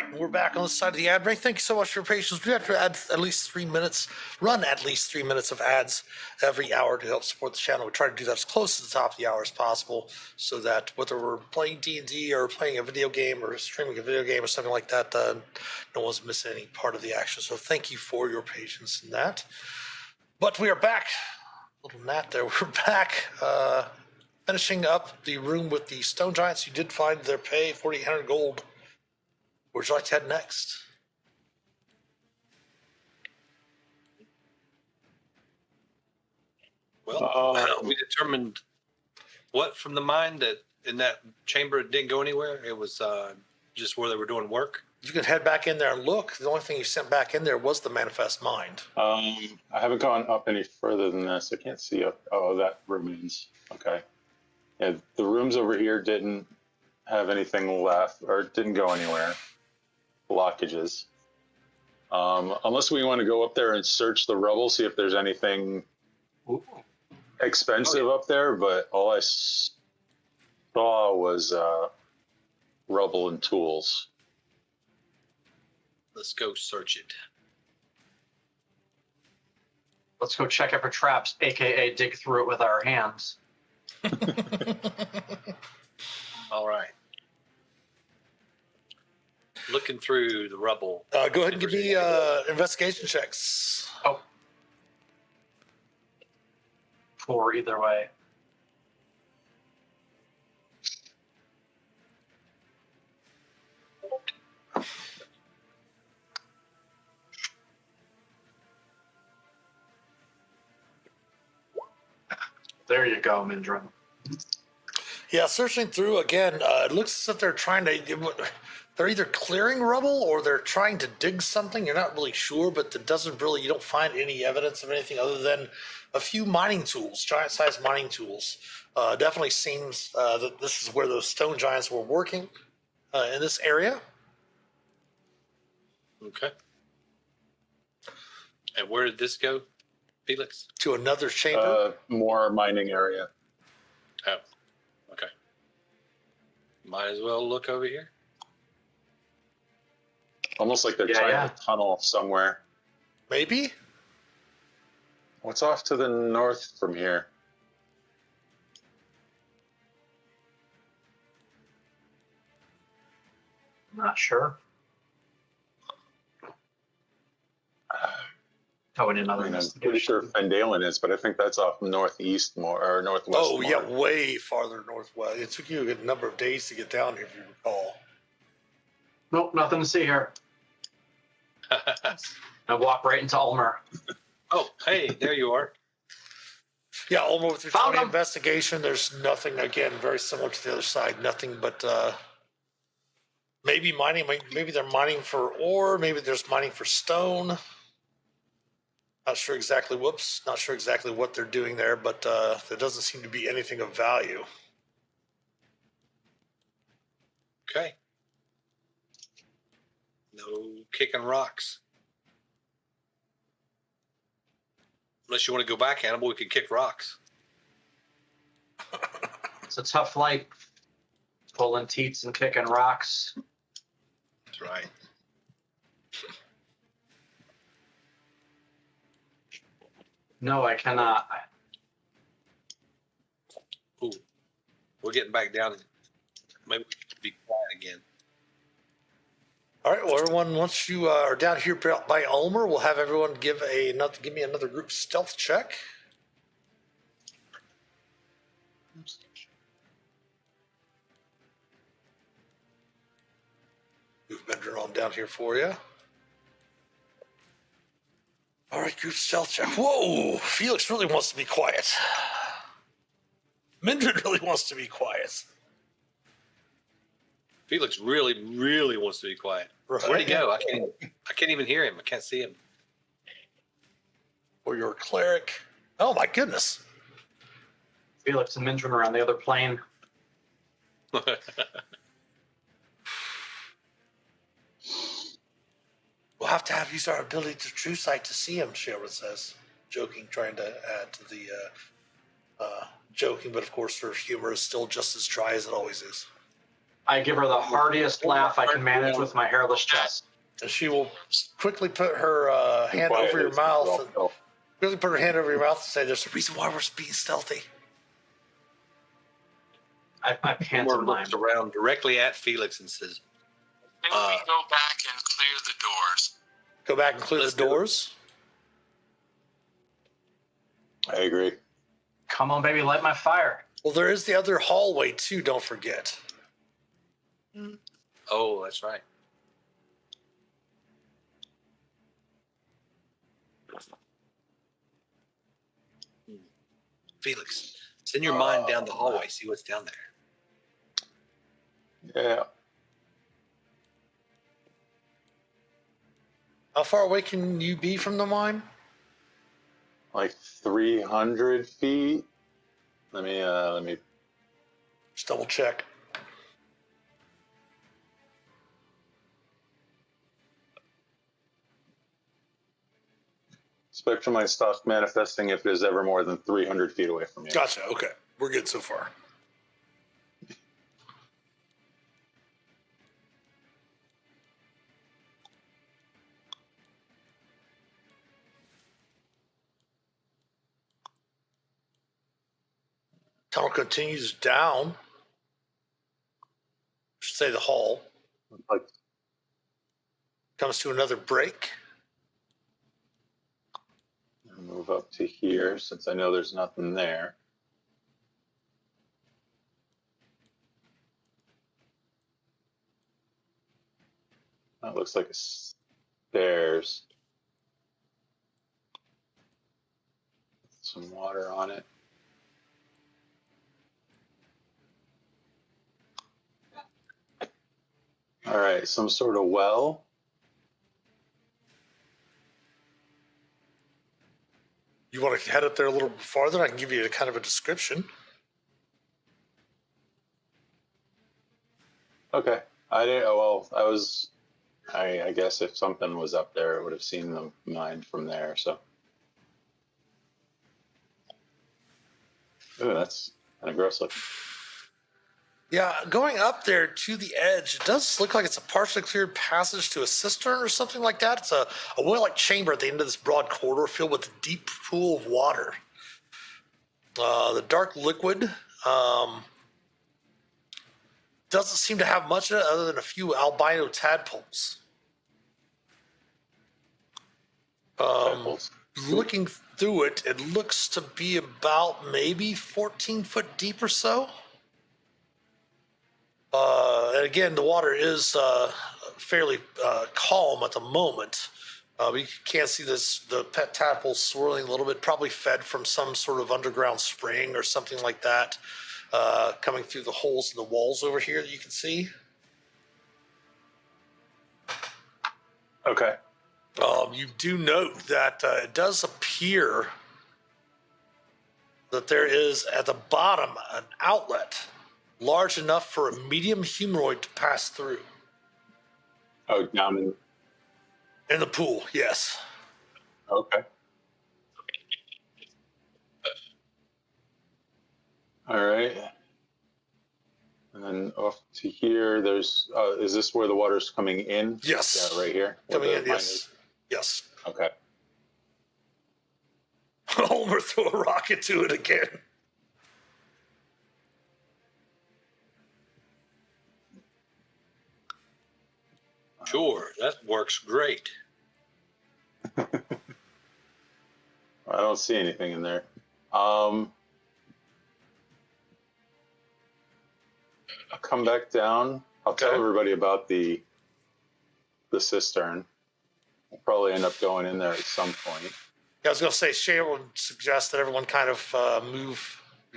right, we're back on the side of the ad break. Thank you so much for your patience. We have to add at least 3 minutes, run at least 3 minutes of ads every hour to help support the channel. We try to do that as close to the top of the hour as possible, so that whether we're playing D&D or playing a video game or streaming a video game or something like that, no one's missing any part of the action. So thank you for your patience in that. But we are back. Little gnat there. We're back. Finishing up the room with the stone giants. You did find their pay, 4,800 gold. Where'd you like to head next? Well, we determined what from the mine that in that chamber it didn't go anywhere. It was just where they were doing work. You can head back in there and look. The only thing you sent back in there was the manifest mind. I haven't gone up any further than this. I can't see up. Oh, that remains. Okay. Yeah, the rooms over here didn't have anything left or didn't go anywhere. Blockages. Unless we want to go up there and search the rubble, see if there's anything expensive up there, but all I saw was rubble and tools. Let's go search it. Let's go check it for traps, aka dig through it with our hands. All right. Looking through the rubble. Go ahead and give me investigation checks. Oh. 4 either way. There you go, Mindran. Yeah, searching through again, it looks as if they're trying to. They're either clearing rubble or they're trying to dig something. You're not really sure, but it doesn't really. You don't find any evidence of anything other than a few mining tools, giant-sized mining tools. Definitely seems that this is where those stone giants were working in this area. Okay. And where did this go, Felix? To another chamber. More mining area. Oh, okay. Might as well look over here. Almost like they're trying to tunnel somewhere. Maybe. What's off to the north from here? Not sure. Oh, and another. I'm pretty sure Phandalin is, but I think that's off northeast more or northwest. Oh, more. yeah, way farther northwest. It took you a good number of days to get down here, if you recall. Nope, nothing to see here. I walk right into Ulmor. Oh, hey, there you are. Yeah, Ulmor with your Found 20 him. investigation. There's nothing, again, very similar to the other side. Nothing but maybe mining. Maybe they're mining for ore. Maybe there's mining for stone. Not sure exactly. Whoops. Not sure exactly what they're doing there, but there doesn't seem to be anything of value. Okay. No kicking rocks. Unless you want to go back, Hannibal, we could kick rocks. It's a tough life. Pulling teats and kicking rocks. That's right. No, I cannot. Ooh, we're getting back down. Maybe we should be quiet again. All right. Well, everyone, once you are down here by Ulmor, we'll have everyone give me another group stealth check. Move Mindran on down here for you. All right, group stealth check. Whoa, Phelix really wants to be quiet. Mindran really wants to be quiet. Felix really, really wants to be quiet. Right. Where'd he go? I can't even hear him. I can't see him. Or your cleric. Oh my goodness. Felix and Mindran are on the other plane. We'll have to use our ability to true sight to see him, Shae says, joking, trying to add to the joking, but of course her humor is still just as dry as it always is. I give her the heartiest laugh I can manage with my hairless chest. And she will quickly put her hand over your mouth. Quickly put her hand over your mouth and say, "There's a reason why we're being stealthy." I Ulmor looks around directly at Phelix and says, Then we go back and clear the doors. Go back and clear the doors. I agree. Come on, baby, light my fire. Well, there is the other hallway too. Don't forget. "Oh, that's right." Phelix, send your mind down the hallway. See what's down there. Yeah. How far away can you be from the mine? Like 300 feet. Let me. Just double check. Spectrum might stop manifesting if it is ever more than 300 feet away from you. Gotcha. Okay, we're good so far. Tunnel continues down. Should say the hall. Like, Comes to another break. move up to here since I know there's nothing there. That looks like a stairs. Some water on it. All right, some sort of well. You want to head up there a little farther? I can give you a kind of a description. Okay. I didn't. Well, I was. I guess if something was up there, I would have seen the mine from there. So. Ooh, that's kind of gross looking. Yeah, going up there to the edge, it does look like it's a partially cleared passage to a cistern or something like that. It's a well-like chamber at the end of this broad corridor filled with a deep pool of water. The dark liquid doesn't seem to have much in it other than a few albino tadpoles. Looking through it, it looks to be about maybe 14 foot deep or so. And again, the water is fairly calm at the moment. We can't see the pet tadpoles swirling a little bit, probably fed from some sort of underground spring or something like that, coming through the holes in the walls over here that you can see. Okay. You do note that it does appear that there is at the bottom an outlet large enough for a medium humanoid to pass through. Oh, down in the pool, yes. Okay. All right. And then off to here, there's, is this where the water's coming in? Yes. Yeah, right here. Coming in, yes. Yes. Okay. Ulmor threw a rocket to it again. Sure, that works great. I don't see anything in there. I'll come back down. I'll tell everybody about the cistern. I'll probably end up going in there at some point. Yeah, I was going to say, Shae would suggest that everyone kind of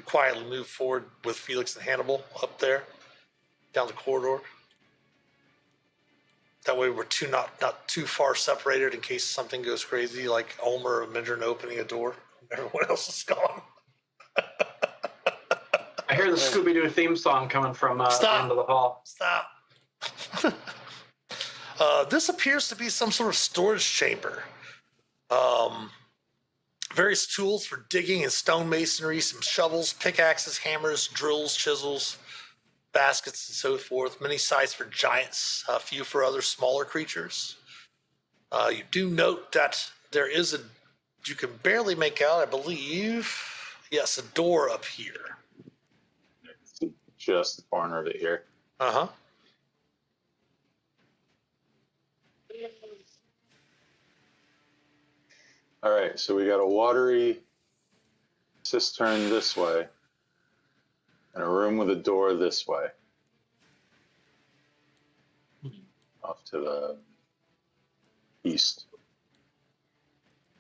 quietly move forward with Phelix and Hannibal up there, down the corridor. That way we're not too far separated in case something goes crazy, like Ulmor or Mindran opening a door. Everyone else is gone. I hear the Scooby-Doo theme song coming from the end of the hall. Stop. This appears to be some sort of storage chamber. Various tools for digging and stonemasonry, some shovels, pickaxes, hammers, drills, chisels. baskets and so forth. Many sites for giants, a few for other smaller creatures. You do note that there is you can barely make out, I believe, yes, a door up here. Just the corner of it here. Uh-huh. All right, so we got a watery cistern this way, and a room with a door this way. Off to the east,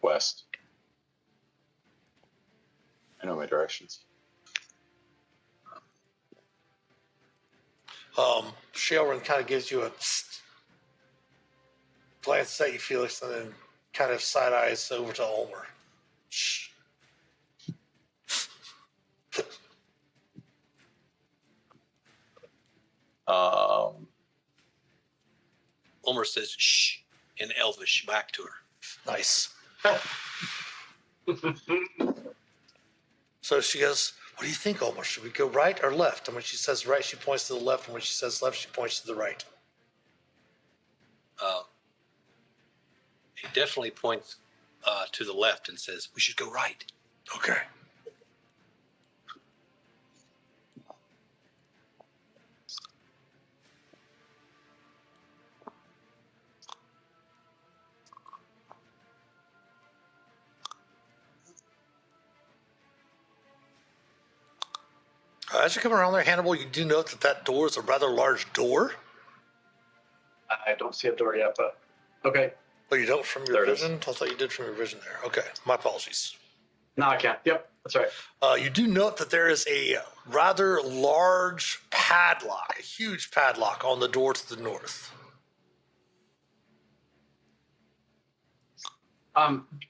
west. I know my directions. Shaelrin kind of gives you a glance at you, Felix, and then kind of side eyes over to Ulmor. Shh. Ulmor says shh in Elvish back to her. Nice. So she goes, what do you think, Ulmor? Should we go right or left? And when she says right, she points to the left. And when she says left, she points to the right. He definitely points to the left and says, we should go right. Okay. As you come around there, Hannibal, you do note that that door is a rather large door. I don't see a door yet, but okay. Oh, you don't from your There it is. vision? I thought you did from your vision there. Okay, my apologies. No, I can't. Yep, that's right. You do note that there is a rather large padlock, a huge padlock on the door to the north.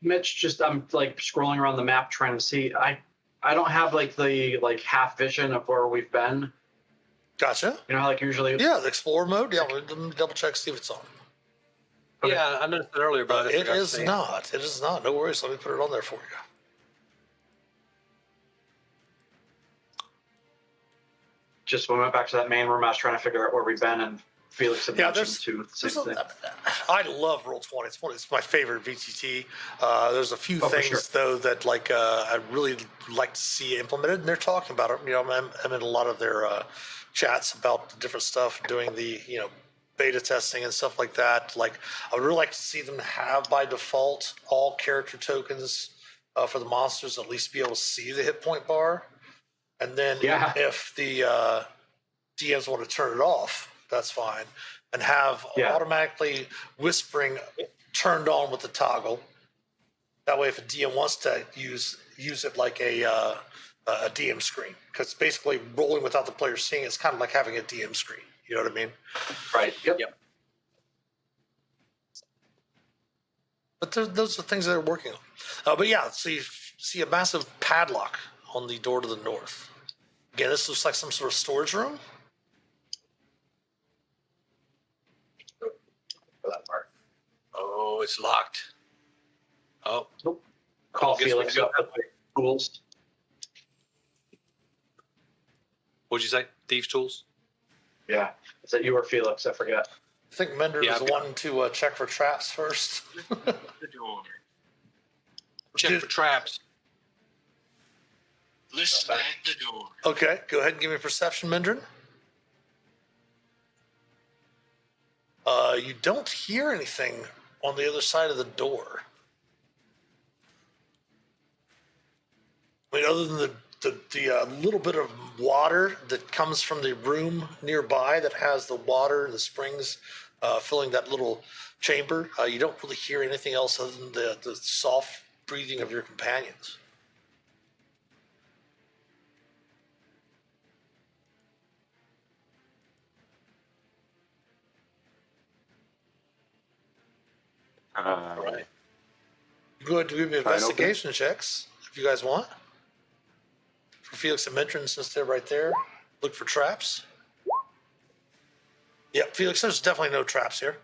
Mitch, just I'm like scrolling around the map trying to see. I don't have like the half vision of where we've been. Gotcha. You know how like usually. Yeah, the explorer mode. Yeah, let me double check, see if it's on. Okay. Yeah, I noticed it earlier, but I It forgot to is say not. It is not. No worries. Let me put it on there for you. Just when we went back to that main room, I was trying to figure out where we've been, and Felix had Yeah, mentioned there's- too the same thing. I love Roll20. It's my favorite VTT. There's a few Oh, for things sure. though that I really like to see implemented, and they're talking about it. You know, I'm in a lot of their chats about the different stuff, doing the beta testing and stuff like that. Like, I would really like to see them have by default all character tokens for the monsters, at least be able to see the hit point bar, and then Yeah. if the DMs want to turn it off, that's fine, and have Yeah. automatically whispering turned on with the toggle. That way, if a DM wants to use it like a DM screen, because basically rolling without the player seeing it's kind of like having a DM screen. You know what I mean? Right. Yep. Yep. But those are things that they're working on. But yeah, so you see a massive padlock on the door to the north. Again, this looks like some sort of storage room. For that part. Oh, it's locked. Oh, Call guess we Felix go up with the tools. what'd you say? Thieves' tools? Yeah. Is that you or Felix? I forget. I think Mindran Yeah, is I've got- wanting to check for traps first. The door. Check Dude. for traps. Listen at the door. Okay, go ahead and give me a perception, Mindran. You don't hear anything on the other side of the door. I mean, other than the little bit of water that comes from the room nearby that has the water and the springs filling that little chamber, you don't really hear anything else other than the soft breathing of your companions. Right. Go ahead and give me Try and open? investigation checks if you guys want. For Felix and Mindran, since they're right there, look for traps. Yep, Felix, there's definitely no traps here.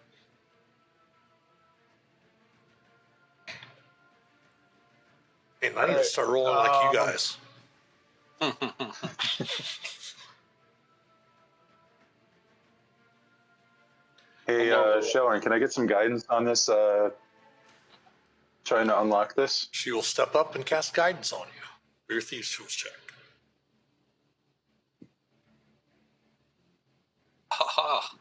Man, I need to start rolling like you guys. Hey, Sharon, can I get some guidance on this? Trying to unlock this. She will step up and cast guidance on you for your Thieves' Tools check. Ha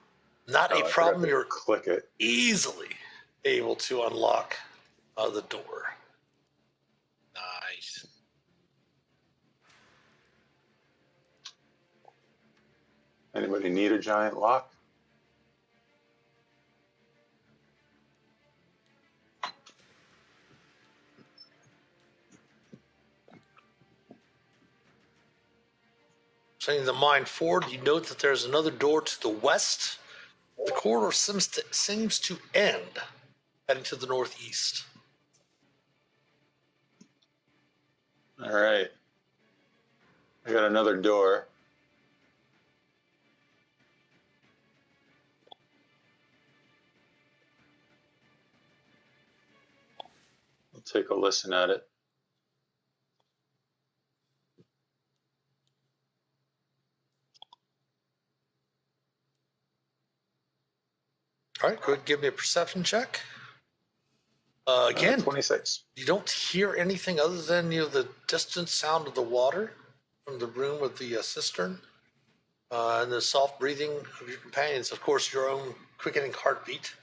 Not a I problem. forgot to You're click it. easily able to unlock the door. Nice. Anybody need a giant lock? Sending the mind forward, you note that there's another door to the west. The corridor seems to end, heading to the northeast. All right. I got another door. I'll take a listen at it. All right, go ahead and give me a perception check. Again, 26. you don't hear anything other than the distant sound of the water from the room with the cistern and the soft breathing of your companions. Of course, your own quickening heartbeat,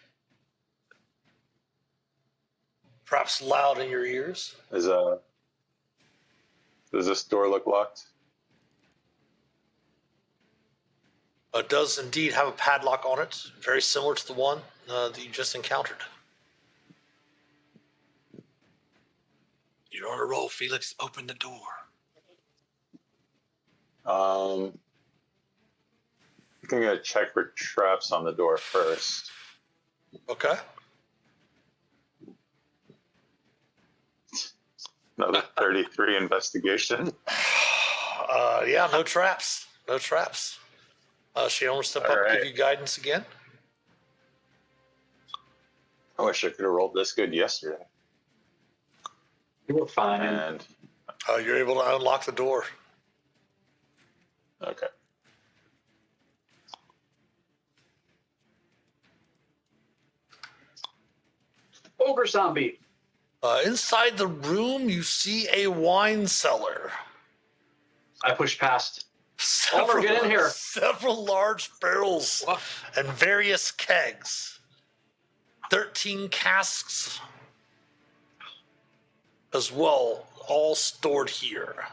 perhaps loud in your ears. Does this door look locked? It does indeed have a padlock on it, very similar to the one that you just encountered. You're on a roll, Felix. Open the door. I think I'm gonna check for traps on the door first. Okay. Another 33 investigation. Yeah, no traps. No traps. Shae will step up and give you guidance again. I wish I could have rolled this good yesterday. You were fine. And You're able to unlock the door. okay. Ogre zombie. Inside the room, you see a wine cellar. I pushed past. Ulmor, get in here. Several large barrels and various kegs. 13 casks as well, all stored here.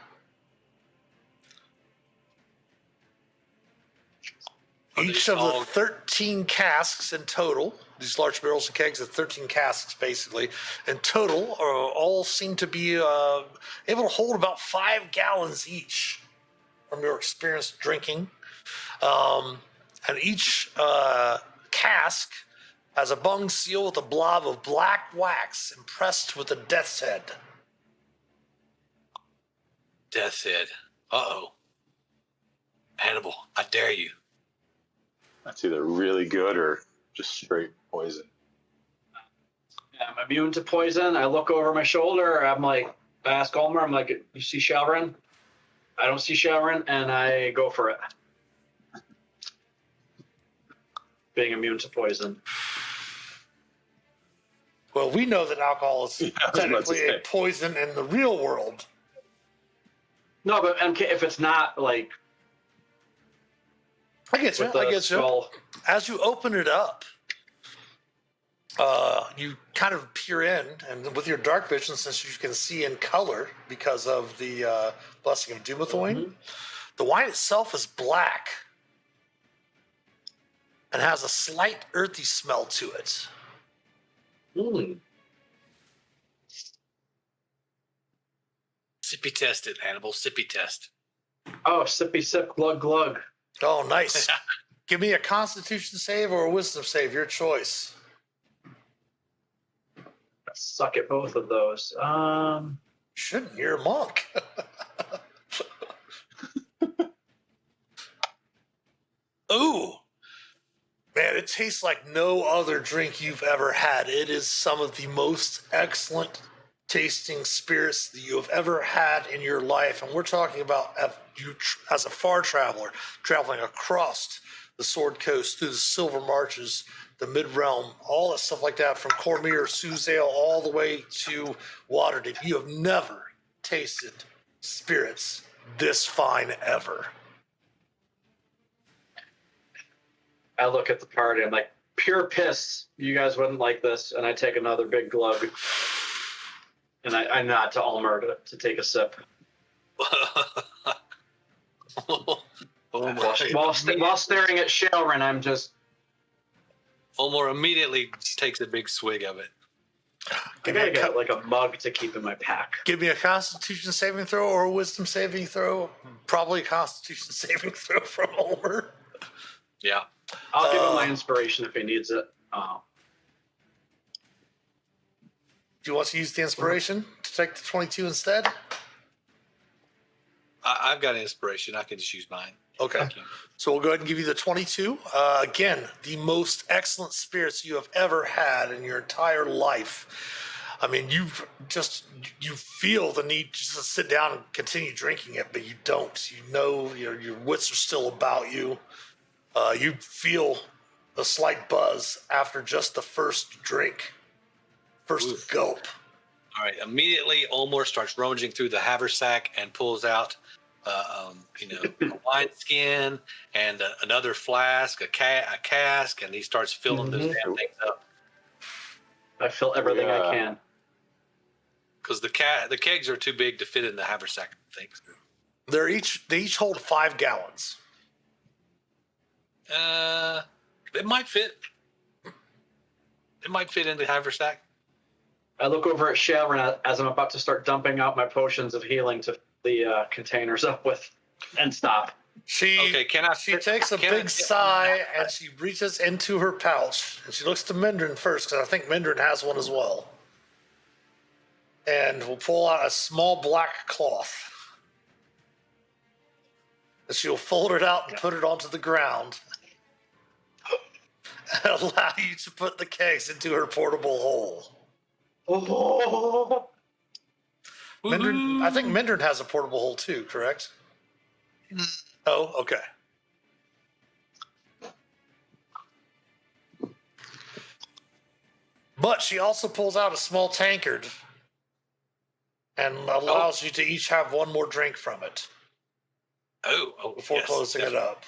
Each of the 13 casks in total, these large barrels and kegs of 13 casks basically, in total, all seem to be able to hold about 5 gallons each from your experience drinking. And each cask has a bung seal with a blob of black wax impressed with a death's head. Death's head. Uh-oh. Hannibal, I dare you. That's either really good or just straight poison. I'm immune to poison. I look over my shoulder. I'm like, I ask Ulmor, I'm like, you see Shalrin? I don't see Shalrin, and I go for it. Being immune to poison. Well, we know that alcohol is technically a poison in the real world. No, but if it's not like... I get you. As you open it up, you kind of peer in, and with your dark vision, since you can see in color because of the blessing of Doomethorn, the wine itself is black and has a slight earthy smell to it. Sippy test it, Hannibal. Sippy test. Oh, sippy sip, glug glug. Oh, nice. Give me a Constitution save or a Wisdom save, your choice. Suck at both of those. Shouldn't, you're a monk. Ooh. Man, it tastes like no other drink you've ever had. It is some of the most excellent tasting spirits that you have ever had in your life. And we're talking about you as a far traveler, traveling across the Sword Coast through the Silver Marches the mid-realm, all that stuff like that, from Cormier, Suzail, all the way to Waterdeep. You have never tasted spirits this fine ever. I look at the party. I'm like, pure piss. You guys wouldn't like this. And I take another big glug. And I nod to Ulmor to take a sip. While staring at Shaelrin, I'm just... Ulmor immediately takes a big swig of it. I gotta get like a mug to keep in my pack. Give me a Constitution saving throw or a Wisdom saving throw. Probably a Constitution saving throw from Ulmor. Yeah. I'll give him my inspiration if he needs it. Do you want to use the inspiration to take the 22 instead? I've got inspiration. I can just use mine. Okay. Thank you. So we'll go ahead and give you the 22. Again, the most excellent spirits you have ever had in your entire life. I mean, you feel the need to just sit down and continue drinking it, but you don't. You know your wits are still about you. You feel a slight buzz after just the first drink, first gulp. All right. Immediately, Ulmor starts rummaging through the haversack and pulls out, a wine skin and another flask, a cask, and he starts filling those damn things up. I fill everything I can. Because the kegs are too big to fit in the haversack things. They each hold 5 gallons. It might fit. It might fit in the haversack. I look over at Shaelrin as I'm about to start dumping out my potions of healing to the containers up with, and stop. She takes a big sigh and she reaches into her pouch and she looks to Mindran first because I think Mindran has one as well. And will pull out a small black cloth. And she'll fold it out and put it onto the ground. And allow you to put the kegs into her portable hole. Oh. Mindran, I think Mindran has a portable hole too, correct? Oh, okay. But she also pulls out a small tankard and allows you to each have one more drink from it. Before closing it up.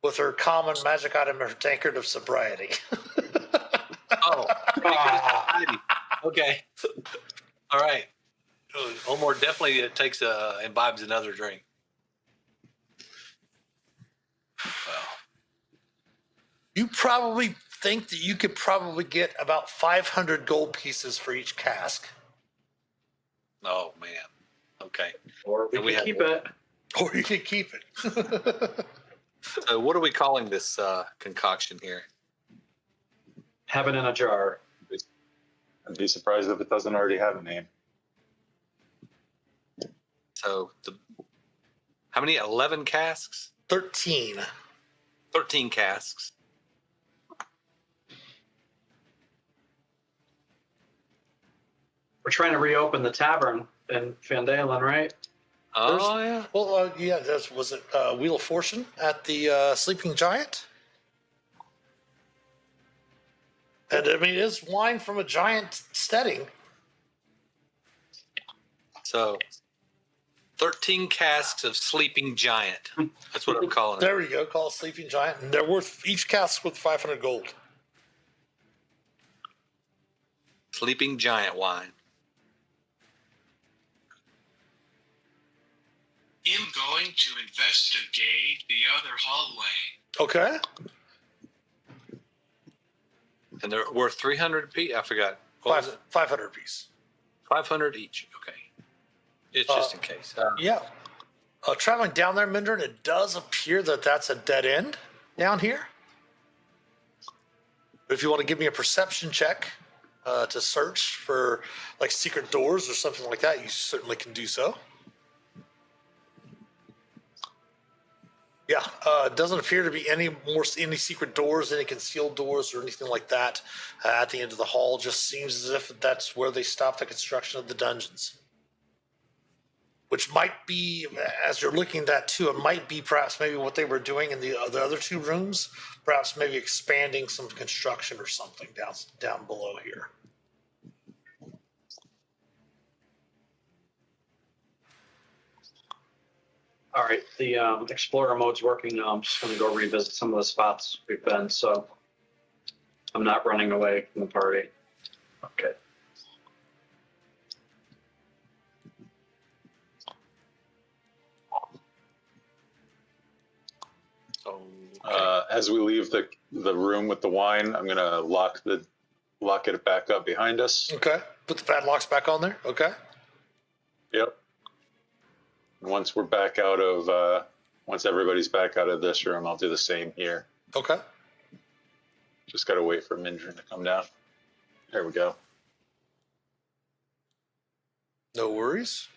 With her common magic item, her tankard of sobriety. Okay. All right. Ulmor definitely imbibes another drink. Well, you probably think that you could probably get about 500 gold pieces for each cask. Oh, man. Okay. Or we can keep it. Or you could keep it. So what are we calling this concoction here? Heaven in a jar. I'd be surprised if it doesn't already have a name. So how many? 11 casks? 13. 13 casks. We're trying to reopen the tavern in Phandalin, right? Oh, yeah. Well, was it Wheel of Fortune at the Sleeping Giant? And I mean, it is wine from a giant steading. So 13 casks of Sleeping Giant. That's what I'm calling it. There we go. Call it Sleeping Giant. And they're worth, each cask worth 500 gold. Sleeping Giant wine. I'm going to investigate the other hallway. Okay. And they're worth 300 apiece? I forgot. What was it? 500 apiece. 500 each. Okay. It's just in case. Yeah. Traveling down there, Mindran, it does appear that that's a dead end down here. But if you want to give me a perception check to search for like secret doors or something like that, you certainly can do so. Yeah, it doesn't appear to be any secret doors, any concealed doors, or anything like that at the end of the hall. Just seems as if that's where they stopped the construction of the dungeons. which might be, as you're looking at that too, it might be perhaps maybe what they were doing in the other two rooms, perhaps maybe expanding some construction or something down below here. All right, the Explorer mode's working now. I'm just going to go revisit some of the spots we've been, so I'm not running away from the party. Okay. So, As we leave the room with the wine, I'm gonna lock it back up behind us. Okay. Put the padlocks back on there. Okay. Yep. Once we're back out of once everybody's back out of this room, I'll do the same here. Okay. Just gotta wait for Mindran to come down. There we go. No worries.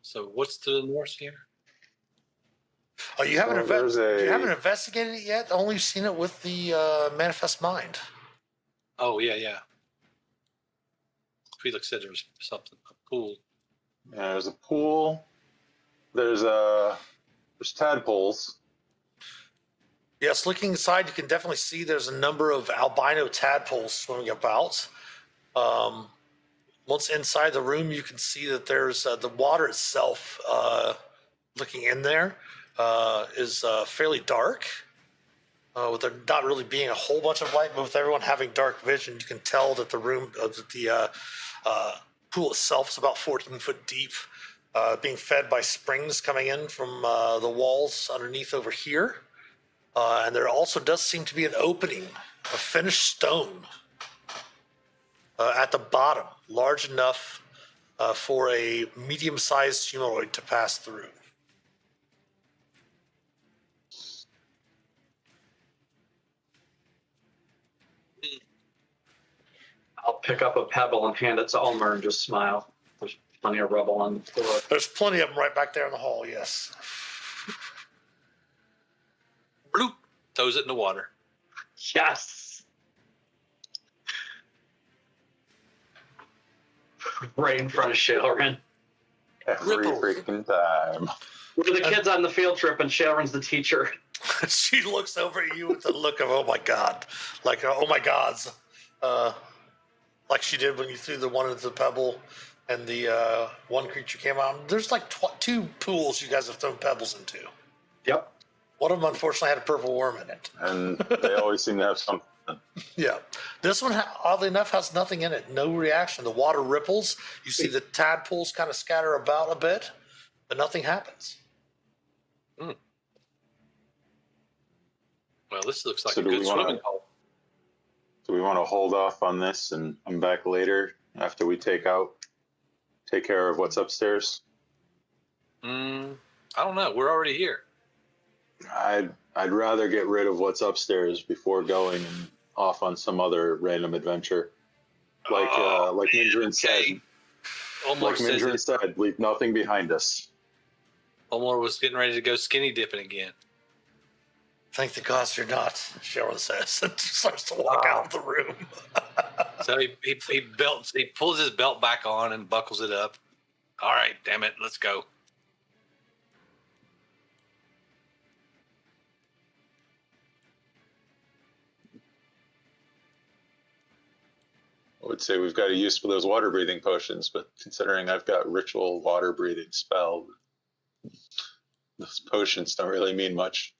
so what's to the north here? Oh, you haven't So you haven't investigated it yet. Only seen it with the manifest mind. Oh yeah. Felix said there was something, a pool. There's a pool. There's tadpoles. Yes, looking inside, you can definitely see there's a number of albino tadpoles swimming about. Once inside the room, you can see that there's the water itself. Looking in there is fairly dark, with there not really being a whole bunch of light, but with everyone having dark vision, you can tell that the room, the pool itself is about 14 foot deep, being fed by springs coming in from the walls underneath over here. And there also does seem to be an opening, a finished stone at the bottom, large enough for a medium-sized humanoid to pass through. I'll pick up a pebble and hand it to Ulmor and just smile. There's plenty of rubble on the floor. There's plenty of them right back there in the hall, yes. Bloop, throws it in the water. Yes. Right in front of Shailran. Every Ripples. freaking time. We're the kids on the field trip, and Shailran's the teacher. She looks over at you with the look of, oh my God, like, oh my gods. Like she did when you threw the one into the pebble and the one creature came out. There's like two pools you guys have thrown pebbles into. Yep. One of them, unfortunately, had a purple worm in it. And they always seem to have something. Yeah. This one, oddly enough, has nothing in it. No reaction. The water ripples. You see the tadpoles kind of scatter about a bit, but nothing happens. Well, this looks like So a do good we wanna- swimming hole. Do we want to hold off on this and come back later after we take care of what's upstairs? I don't know. We're already here. I'd rather get rid of what's upstairs before going and off on some other random adventure. Like Mindran said. Ulmor Like says Mindran it. said, leave nothing behind us. Ulmor was getting ready to go skinny dipping again. Thank the gods you're not, Sharon says, and starts to walk out of the room. So he pulls his belt back on and buckles it up. All right, damn it, let's go. I would say we've got a use for those water breathing potions, but considering I've got ritual water breathing spell, those potions don't really mean much.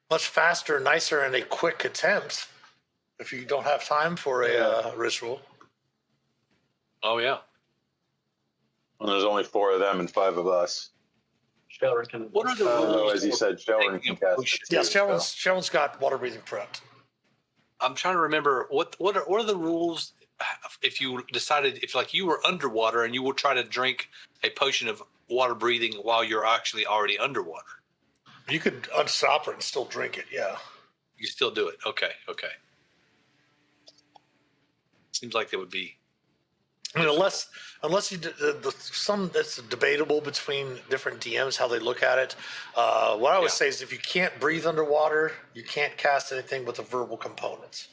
Much faster, nicer, and a quick attempt if you don't have time for a ritual. Oh yeah. And there's only 4 of them and 5 of us. Shailran can. What are the Although, rules? as you said, Shailran can cast it too, Yes, so- Sharon's got water breathing prepped. I'm trying to remember what are the rules if you decided if like you were underwater and you will try to drink a potion of water breathing while you're actually already underwater. You could unstop it and still drink it, yeah. You still do it. Okay. Seems like it would be. I mean, unless you some it's debatable between different DMs how they look at it. What I always say is if you can't breathe underwater, you can't cast anything with a verbal component.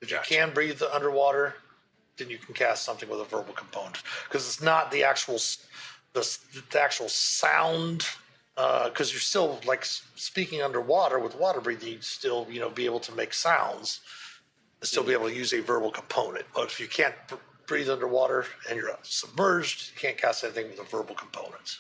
If you can breathe underwater, then you can cast something with a verbal component because it's not the actual the actual sound. Because you're still like speaking underwater with water breathing, you'd still be able to make sounds and still be able to use a verbal component. But if you can't breathe underwater and you're submerged, you can't cast anything with a verbal component.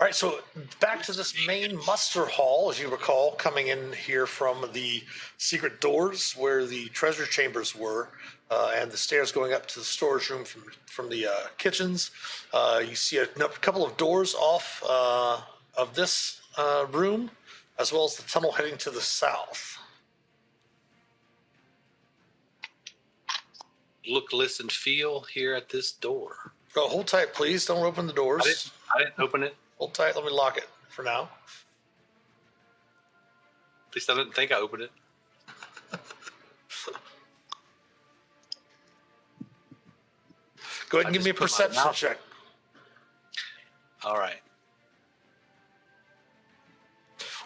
All right, so back to this main muster hall, as you recall, coming in here from the secret doors where the treasure chambers were, and the stairs going up to the storage room from the kitchens. You see a couple of doors off of this room, as well as the tunnel heading to the south. Look, listen, feel here at this door. Oh, hold tight, please. Don't open the doors. I didn't open it. Hold tight. Let me lock it for now. At least I didn't think I opened it. Go ahead and give me a perception check. All right.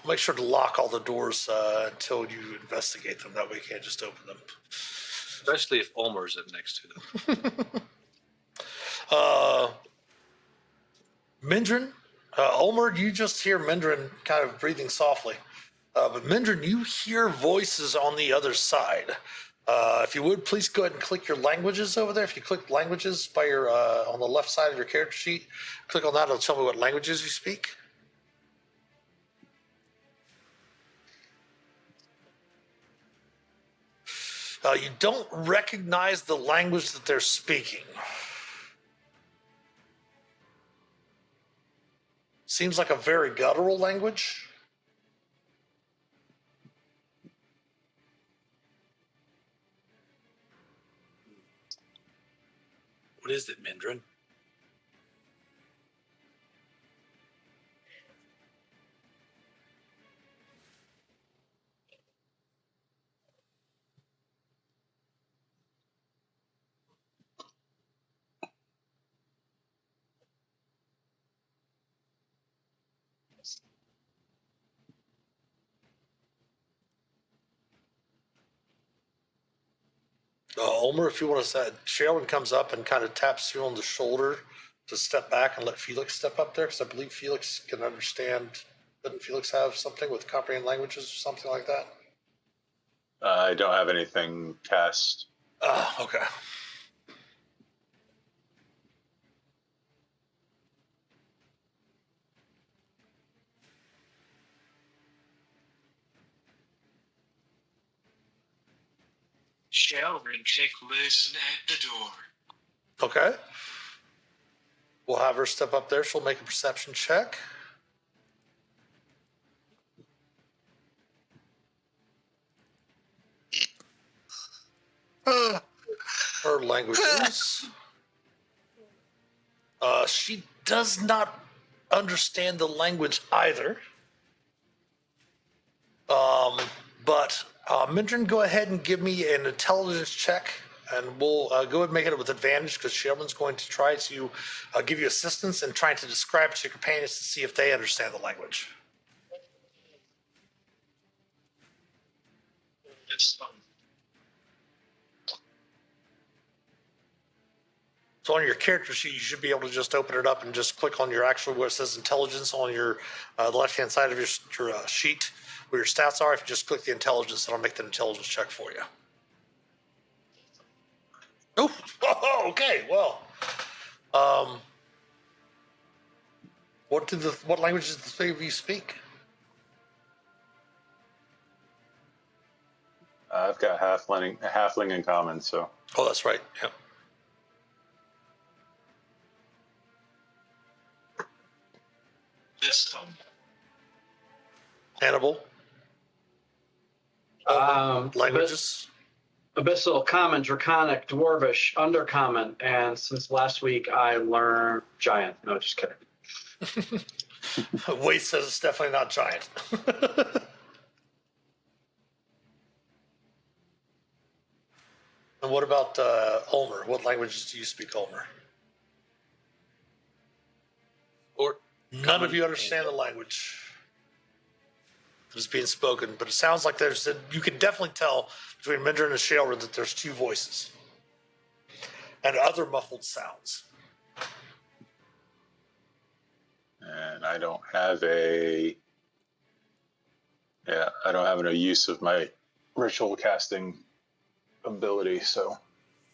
We'll make sure to lock all the doors until you investigate them. That way you can't just open them. Especially if Ulmer's up next to them. Mindran, Ulmor, you just hear Mindran kind of breathing softly. But Mindran, you hear voices on the other side. If you would, please go ahead and click your languages over there. If you click languages by your on the left side of your character sheet, click on that. It'll tell me what languages you speak. You don't recognize the language that they're speaking. Seems like a very guttural language. What is it, Mindran? Ulmor, if you want to say, Shae comes up and kind of taps you on the shoulder to step back and let Phelix step up there, because I believe Phelix can understand. Doesn't Phelix have something with comprehend languages or something like that? I don't have anything cast. Okay. Shall we take listen at the door? Okay. We'll have her step up there. She'll make a perception check. Her languages. She does not understand the language either. But Mindran, go ahead and give me an intelligence check, and we'll go ahead and make it with advantage because Sheldon's going to try to give you assistance in trying to describe to your companions to see if they understand the language. It's fun. So on your character sheet, you should be able to just open it up and just click on your actual where it says intelligence on your the left-hand side of your sheet where your stats are. If you just click the intelligence, it'll make the intelligence check for you. Oh, okay. Well, what languages do the three of you speak? I've got halfling in common, so. Oh, that's right. Yeah. This one. Hannibal. Languages. Abyssal, Common, Draconic, Dwarvish, Undercommon, and since last week I learned Giant. No, just kidding. Wade says it's definitely not giant. And what about Ulmor? What languages do you speak, Ulmor? Or None of you understand the language that is being spoken, but it sounds like you can definitely tell between Mindran and Shae that there's two voices and other muffled sounds. And I don't have a use of my ritual casting ability, so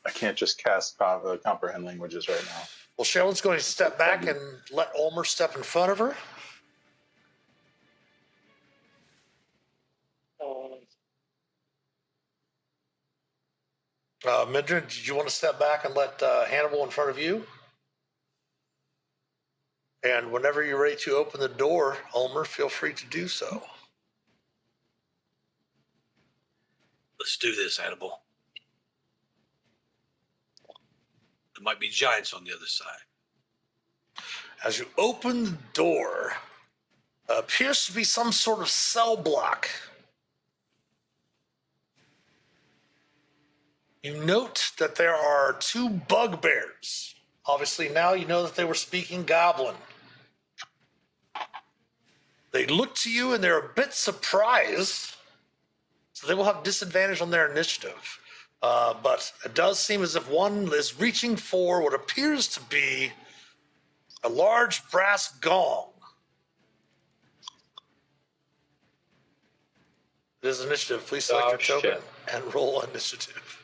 I can't just cast comprehend languages right now. Well, Shae's going to step back and let Ulmor step in front of her. Mindran, did you want to step back and let Hannibal in front of you? And whenever you're ready to open the door, Ulmor, feel free to do so. let's do this, Hannibal. There might be giants on the other side. As you open the door, appears to be some sort of cell block. You note that there are two bugbears. Obviously, now you know that they were speaking Goblin. They look to you and they're a bit surprised, so they will have disadvantage on their initiative. But it does seem as if one is reaching for what appears to be a large brass gong. It is initiative. Please select your token and roll initiative.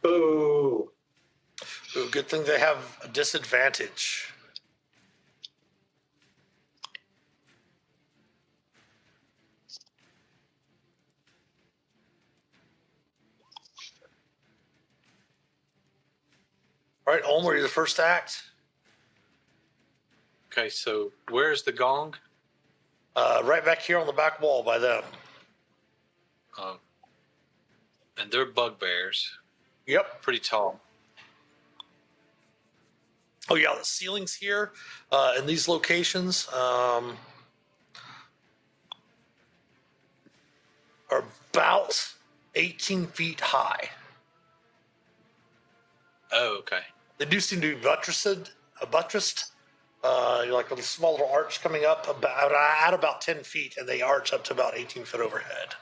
Ooh. Ooh, good thing they have a disadvantage. All right, Ulmor, you're the first act. Okay, so where's the gong? Right back here on the back wall by them. And they're bugbears. Yep. Pretty tall. Oh, yeah, the ceilings here in these locations are about 18 feet high. Oh, okay. They do seem to be buttressed. Like a small little arch coming up at about 10 feet, and they arch up to about 18 foot overhead.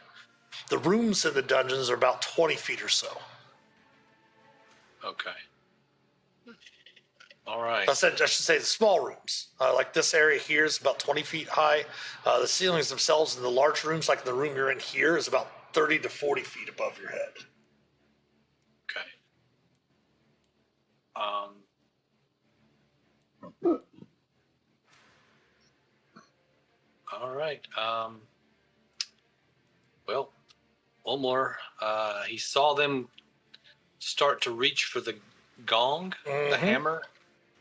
The rooms in the dungeons are about 20 feet or so. Okay. All right. I should say the small rooms. Like this area here is about 20 feet high. The ceilings themselves in the large rooms, like the room you're in here, is about 30 to 40 feet above your head. Okay. All right. Well, Ulmor, he saw them start to reach for the gong, the hammer.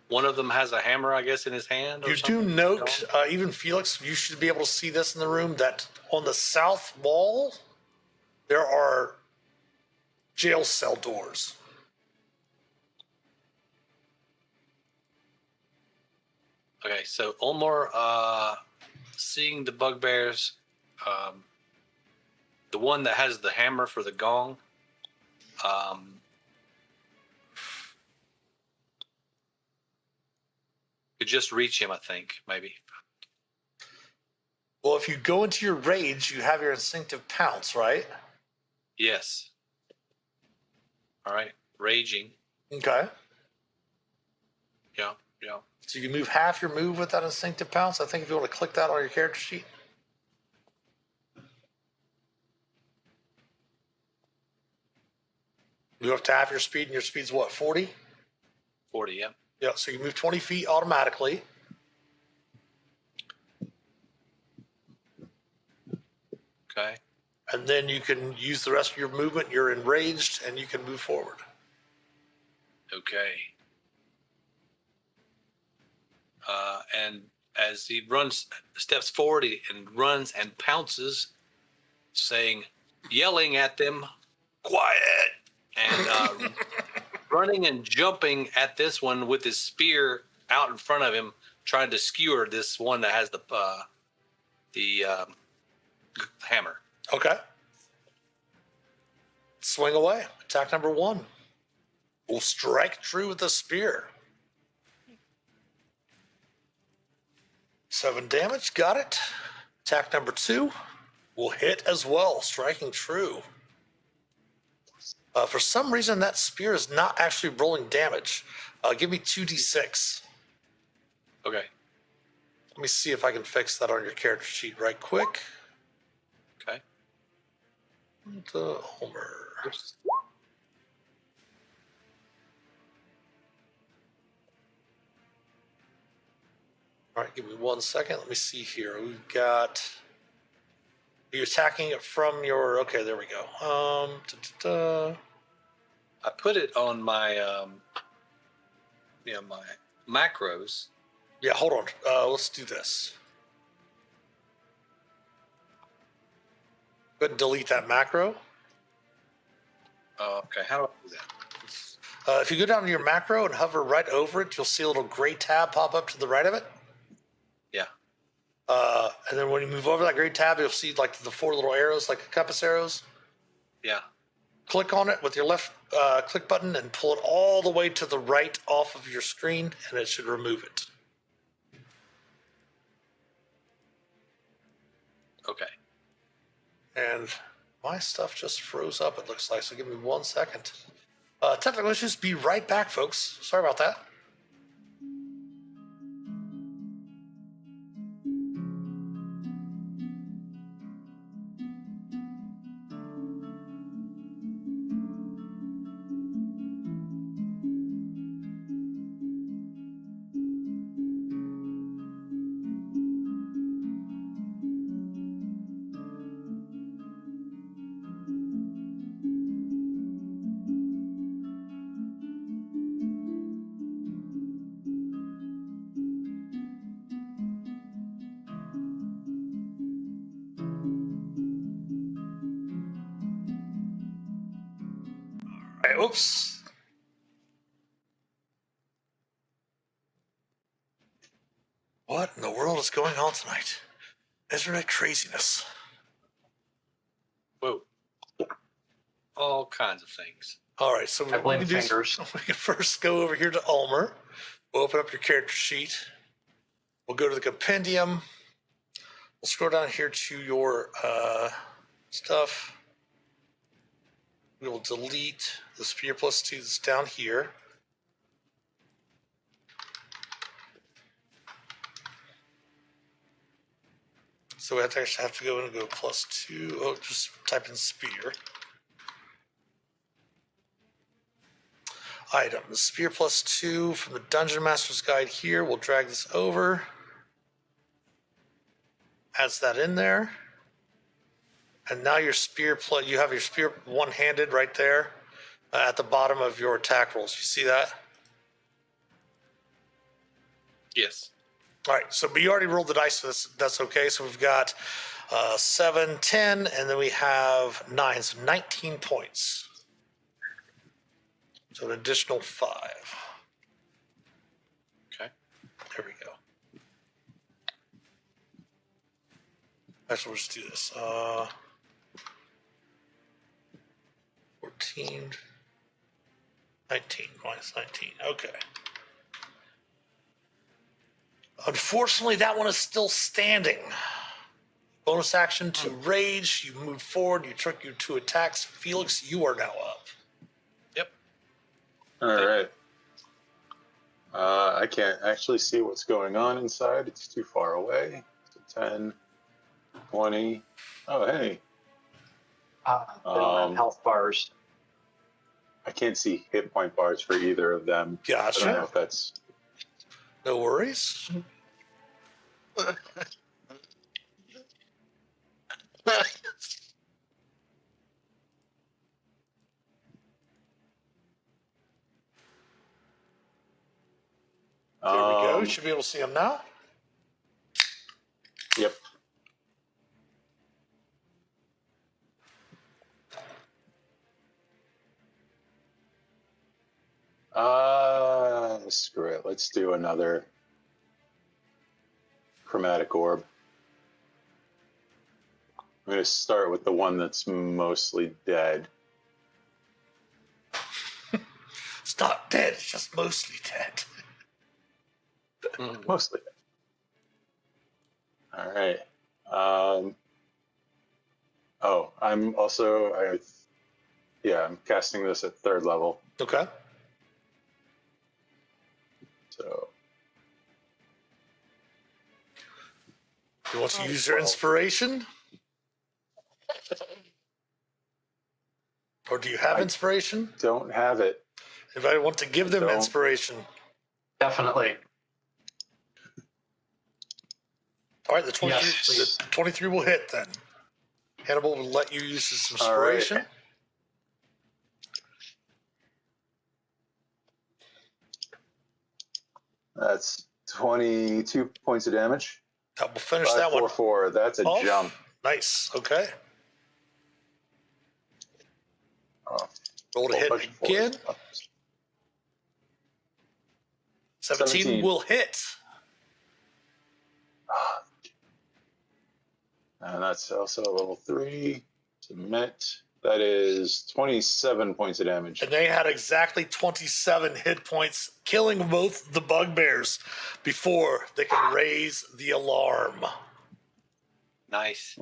One of them has a hammer, I guess, in his hand. You do note, even Phelix, you should be able to see this in the room, that on the south wall, there are jail cell doors. Okay, so Ulmor, seeing the bugbears, the one that has the hammer for the gong, could just reach him, I think, maybe. Well, if you go into your rage, you have your instinctive pounce, right? Yes. All right, raging. Okay. Yeah. So you can move half your move with that instinctive pounce. I think if you want to click that on your character sheet. Move up to half your speed, and your speed's what, 40? 40, yeah. Yeah, so you move 20 feet automatically. Okay. And then you can use the rest of your movement. You're enraged, and you can move forward. Okay. And as he steps forward and runs and pounces, yelling at them, quiet, and running and jumping at this one with his spear out in front of him, trying to skewer this one that has the hammer. Okay. Swing away. Attack number 1. Will strike true with the spear. 7 damage. Got it. Attack number 2 will hit as well, striking true. For some reason, that spear is not actually rolling damage. Give me 2d6. Okay. Let me see if I can fix that on your character sheet right quick. Okay. The Ulmor. Oops. All right, give me 1 second. Let me see here. We've got. Are you attacking it from your? Okay, there we go. I put it on my my macros. Yeah, hold on. Let's do this. Go ahead and delete that macro. Okay, how do I do that? If you go down to your macro and hover right over it, you'll see a little gray tab pop up to the right of it. Yeah. And then when you move over that gray tab, you'll see like the 4 little arrows, like compass arrows. Yeah. Click on it with your left click button and pull it all the way to the right off of your screen, and it should remove it. Okay. And my stuff just froze up, it looks like, so give me 1 second. Technical issues, be right back, folks. Sorry about that. All right, oops. What in the world is going on tonight? Internet craziness. Whoa. All kinds of things. All right, so I blame we can do fingers. we can first go over here to Ulmor. We'll open up your character sheet. We'll go to the compendium. We'll scroll down here to your stuff. We will delete the spear plus 2 that's down here. So we actually have to go in and go +2. Oh, just type in spear. Item, the spear +2 from the Dungeon Master's Guide here. We'll drag this over. Adds that in there. And now your spear, you have your spear one-handed right there at the bottom of your attack rolls. You see that? Yes. All right, so but you already rolled the dice, so that's okay. So we've got 7, 10, and then we have 9, so 19 points. So an additional 5. Okay. There we go. Actually, we'll just do this. 14, 19, minus 19. Okay. Unfortunately, that one is still standing. Bonus action to rage. You move forward. You took your 2 attacks. Felix, you are now up. Yep. All right. I can't actually see what's going on inside. It's too far away. So 10, 20. Oh, hey. They don't have health bars. I can't see hit point bars for either of them. I don't know Gotcha. if that's... No worries. There we go. You should be able to see them now. Yep. Screw it. Let's do another chromatic orb. I'm going to start with the one that's mostly dead. It's not dead. It's just mostly dead. Mostly dead. All right. I'm also I'm casting this at 3rd level. Okay. So You want to use your inspiration? Or do you have inspiration? don't have it. Anybody want to give them Don't. inspiration? Definitely. All right, the 23, Yes. the 23 will hit then. Hannibal will let you use his All right. inspiration. That's 22 points of damage. That will finish 5, that 4, one. 4. That's a off. jump. Nice. Okay. Oh, Roll to hit bunch of again. 4s. 17 will hit. And that's also a level 3. Submit. That is 27 points of damage. And they had exactly 27 hit points, killing both the bugbears before they can raise the alarm. Nice.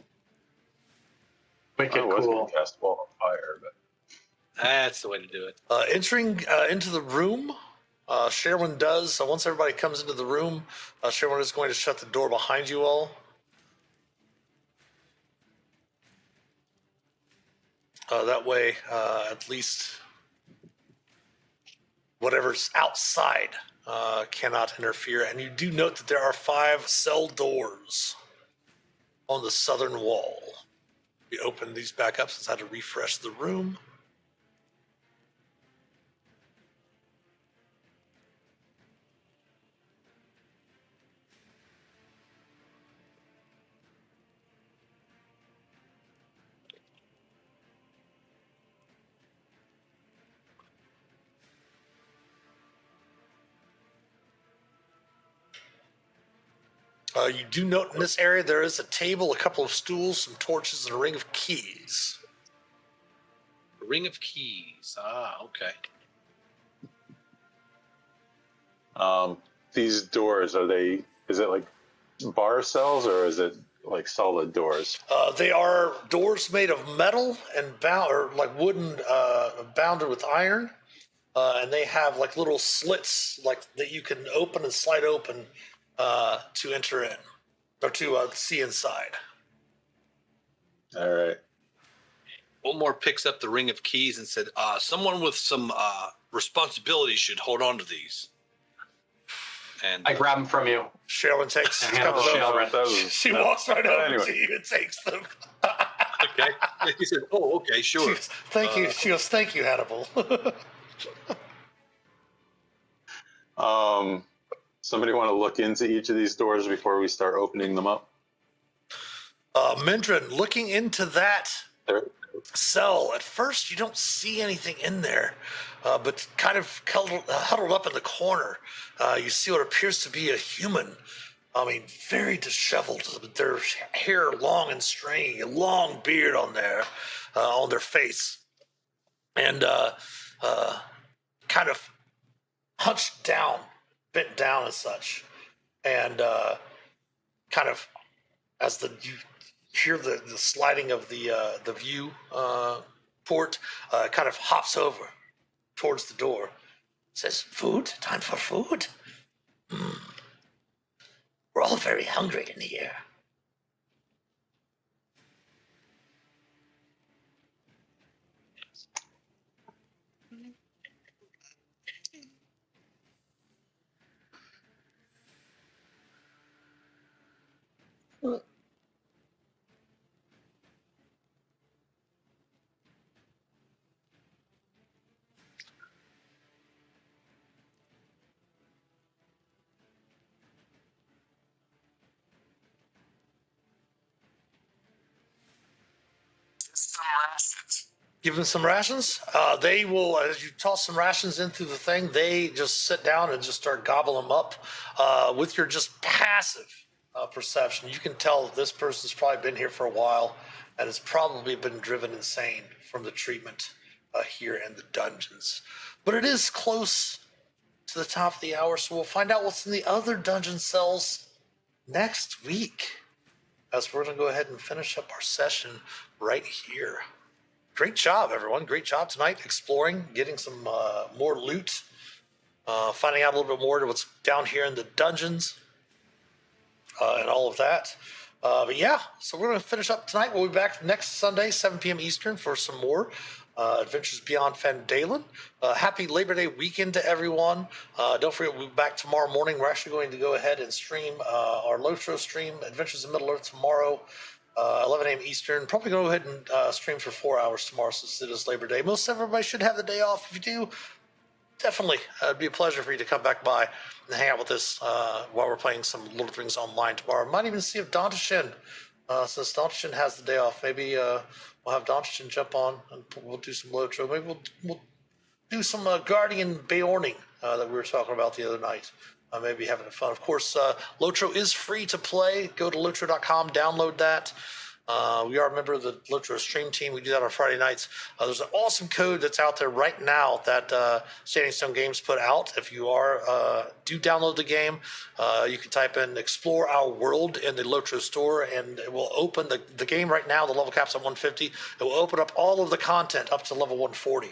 Wicked I was cool. going to cast Wall of Fire, but That's the way to do it. Entering into the room, Sherwin does. So once everybody comes into the room, Sherwin is going to shut the door behind you all. That way, at least whatever's outside cannot interfere. And you do note that there are 5 cell doors on the southern wall. We open these back up since I had to refresh the room. You do note in this area there is a table, a couple of stools, some torches, and a ring of keys. Ring of Keys. Ah, okay. these doors, is it like bar cells or is it like solid doors? They are doors made of metal and bound, or like wooden, bounded with iron. And they have like little slits like that you can open and slide open to enter in or to see inside. All right. Ulmor picks up the ring of keys and said, someone with some responsibility should hold on to these. And I grab them from you. Sherilyn takes, And hand comes them over. to She walks right over anyway. to you and takes them. okay. He said, oh, okay, She sure. goes, thank you. She goes, thank you, Hannibal. Somebody want to look into each of these doors before we start opening them up? Mindran, looking into that There. cell, at first you don't see anything in there, but kind of huddled up in the corner, you see what appears to be a human. I mean, very disheveled, but their hair long and stringy, a long beard on their face, and kind of hunched down, bent down as such, and kind of as you hear the sliding of the view port, kind of hops over towards the door. Says, "Food? Time for food? We're all very hungry in here." Some rations. Give them some rations. They will, as you toss some rations in through the thing, they just sit down and just start gobbling them up with your just passive perception, you can tell this person's probably been here for a while and has probably been driven insane from the treatment here in the dungeons. But it is close to the top of the hour, so we'll find out what's in the other dungeon cells next week, as we're going to go ahead and finish up our session right here. Great job, everyone. Great job tonight exploring, getting some more loot, finding out a little bit more to what's down here in the dungeons and all of that. But yeah, so we're going to finish up tonight. We'll be back next Sunday, 7 p.m. Eastern, for some more Adventures Beyond Phandalin. Happy Labor Day weekend to everyone. Don't forget, we'll be back tomorrow morning. We're actually going to go ahead and stream our Lotro stream, Adventures in Middle-earth, tomorrow, 11 a.m. Eastern. Probably go ahead and stream for 4 hours tomorrow since it is Labor Day. Most everybody should have the day off. If you do, definitely, it'd be a pleasure for you to come back by and hang out with us while we're playing some Lord of the Rings online tomorrow. Might even see if Dantashin, since Dantashin has the day off, maybe we'll have Dantashin jump on and we'll do some Lotro. Maybe we'll do some Guardian Beorning that we were talking about the other night. Maybe having fun. Of course, Lotro is free to play. Go to lotro.com, download that. We are a member of the Lotro stream team. We do that on Friday nights. There's an awesome code that's out there right now that Standing Stone Games put out. If you do download the game, you can type in Explore Our World in the Lotro store, and it will open the game right now. The level cap's at 150. It will open up all of the content up to level 140.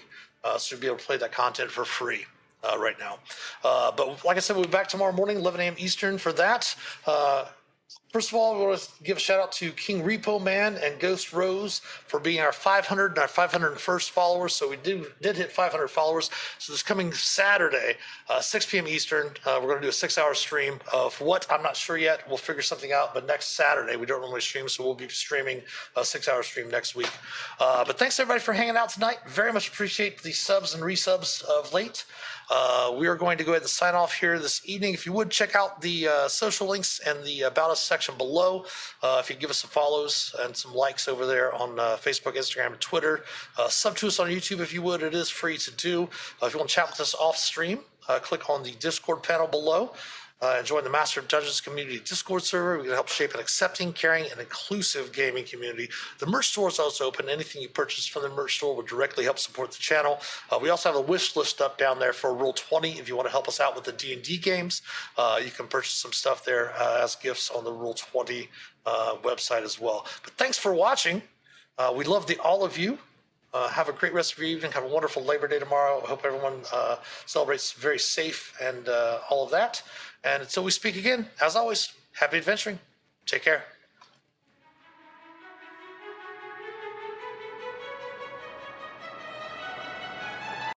So you'll be able to play that content for free right now. But like I said, we'll be back tomorrow morning, 11 a.m. Eastern for that. First of all, we want to give a shout out to King Repo Man and Ghost Rose for being our 500 and our 501st followers. So we did hit 500 followers. So this coming Saturday, 6 p.m. Eastern, we're going to do a 6-hour stream of what I'm not sure yet. We'll figure something out. But next Saturday, we don't normally stream, so we'll be streaming a 6-hour stream next week. But thanks everybody for hanging out tonight. Very much appreciate the subs and resubs of late. We are going to go ahead and sign off here this evening. If you would, check out the social links and the About Us section below. If you give us some follows and some likes over there on Facebook, Instagram, and Twitter. Sub to us on YouTube if you would. It is free to do. If you want to chat with us off stream, click on the Discord panel below. And join the Master of Dungeons community Discord server. We're going to help shape an accepting, caring, and inclusive gaming community. The merch store is also open. Anything you purchase from the merch store would directly help support the channel. We also have a wish list up down there for Roll 20. If you want to help us out with the D&D games, you can purchase some stuff there as gifts on the Roll 20 website as well. But thanks for watching. We love all of you. Have a great rest of your evening. Have a wonderful Labor Day tomorrow. I hope everyone celebrates very safe and all of that. And until we speak again, as always, happy adventuring. Take care.